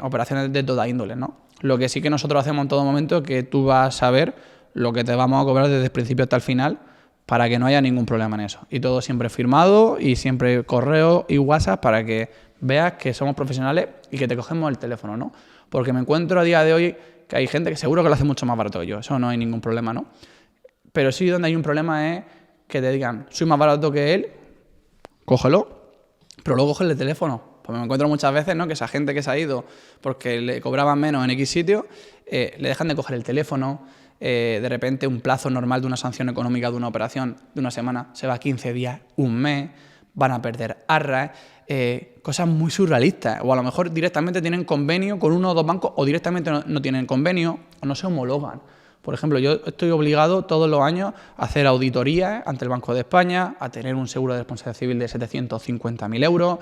[SPEAKER 2] operaciones de toda índole, ¿no? Lo que sí que nosotros hacemos en todo momento es que tú vas a saber lo que te vamos a cobrar desde el principio hasta el final para que no haya ningún problema en eso. Y todo siempre firmado y siempre correo y WhatsApp para que veas que somos profesionales y que te cogemos el teléfono, ¿no? Porque me encuentro a día de hoy que hay gente que seguro que lo hace mucho más barato que yo. Eso no hay ningún problema, ¿no? Pero sí donde hay un problema es que te digan, soy más barato que él, cógelo, pero luego coge el teléfono. Pues me encuentro muchas veces, ¿no?, que esa gente que se ha ido porque le cobraban menos en X sitio, le dejan de coger el teléfono, de repente un plazo normal de una sanción económica de una operación de una semana se va a 15 días, un mes, van a perder arras, cosas muy surrealistas. O a lo mejor directamente tienen convenio con 1 o 2 bancos o directamente no tienen convenio o no se homologan. Por ejemplo, yo estoy obligado todos los años a hacer auditorías ante el Banco de España, a tener un seguro de responsabilidad civil de 750.000 euros,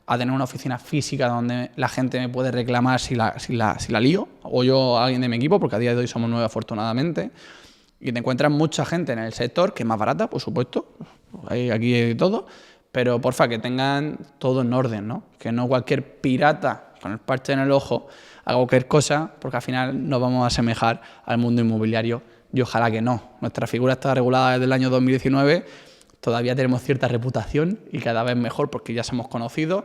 [SPEAKER 2] a tener una oficina física donde la gente me puede reclamar si la lío, o yo a alguien de mi equipo, porque a día de hoy somos 9 afortunadamente, y te encuentras mucha gente en el sector que es más barata, por supuesto, hay aquí de todo, pero porfa, que tengan todo en orden, ¿no? Que no cualquier pirata con el parche en el ojo haga cualquier cosa, porque al final nos vamos a asemejar al mundo inmobiliario, y ojalá que no. Nuestra figura está regulada desde el año 2019, todavía tenemos cierta reputación y cada vez mejor porque ya somos conocidos.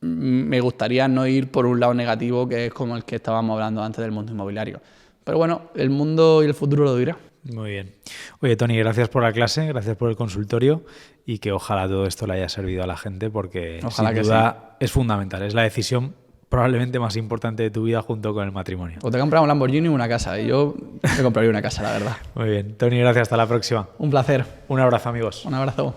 [SPEAKER 2] Me gustaría no ir por un lado negativo, que es como el que estábamos hablando antes del mundo inmobiliario. Pero bueno, el mundo y el futuro lo dirá.
[SPEAKER 1] Muy bien. Oye, Tony, gracias por la clase, gracias por el consultorio y que ojalá todo esto le haya servido a la gente porque
[SPEAKER 2] Ojalá
[SPEAKER 1] sin duda es fundamental. Es la decisión probablemente más importante de tu vida junto con el matrimonio.
[SPEAKER 2] O te compras un Lamborghini o una casa. Y yo me compraría una casa, la verdad.
[SPEAKER 1] Muy bien. Tony, gracias. Hasta la próxima.
[SPEAKER 2] Un placer.
[SPEAKER 1] Un abrazo, amigos.
[SPEAKER 2] Un abrazo.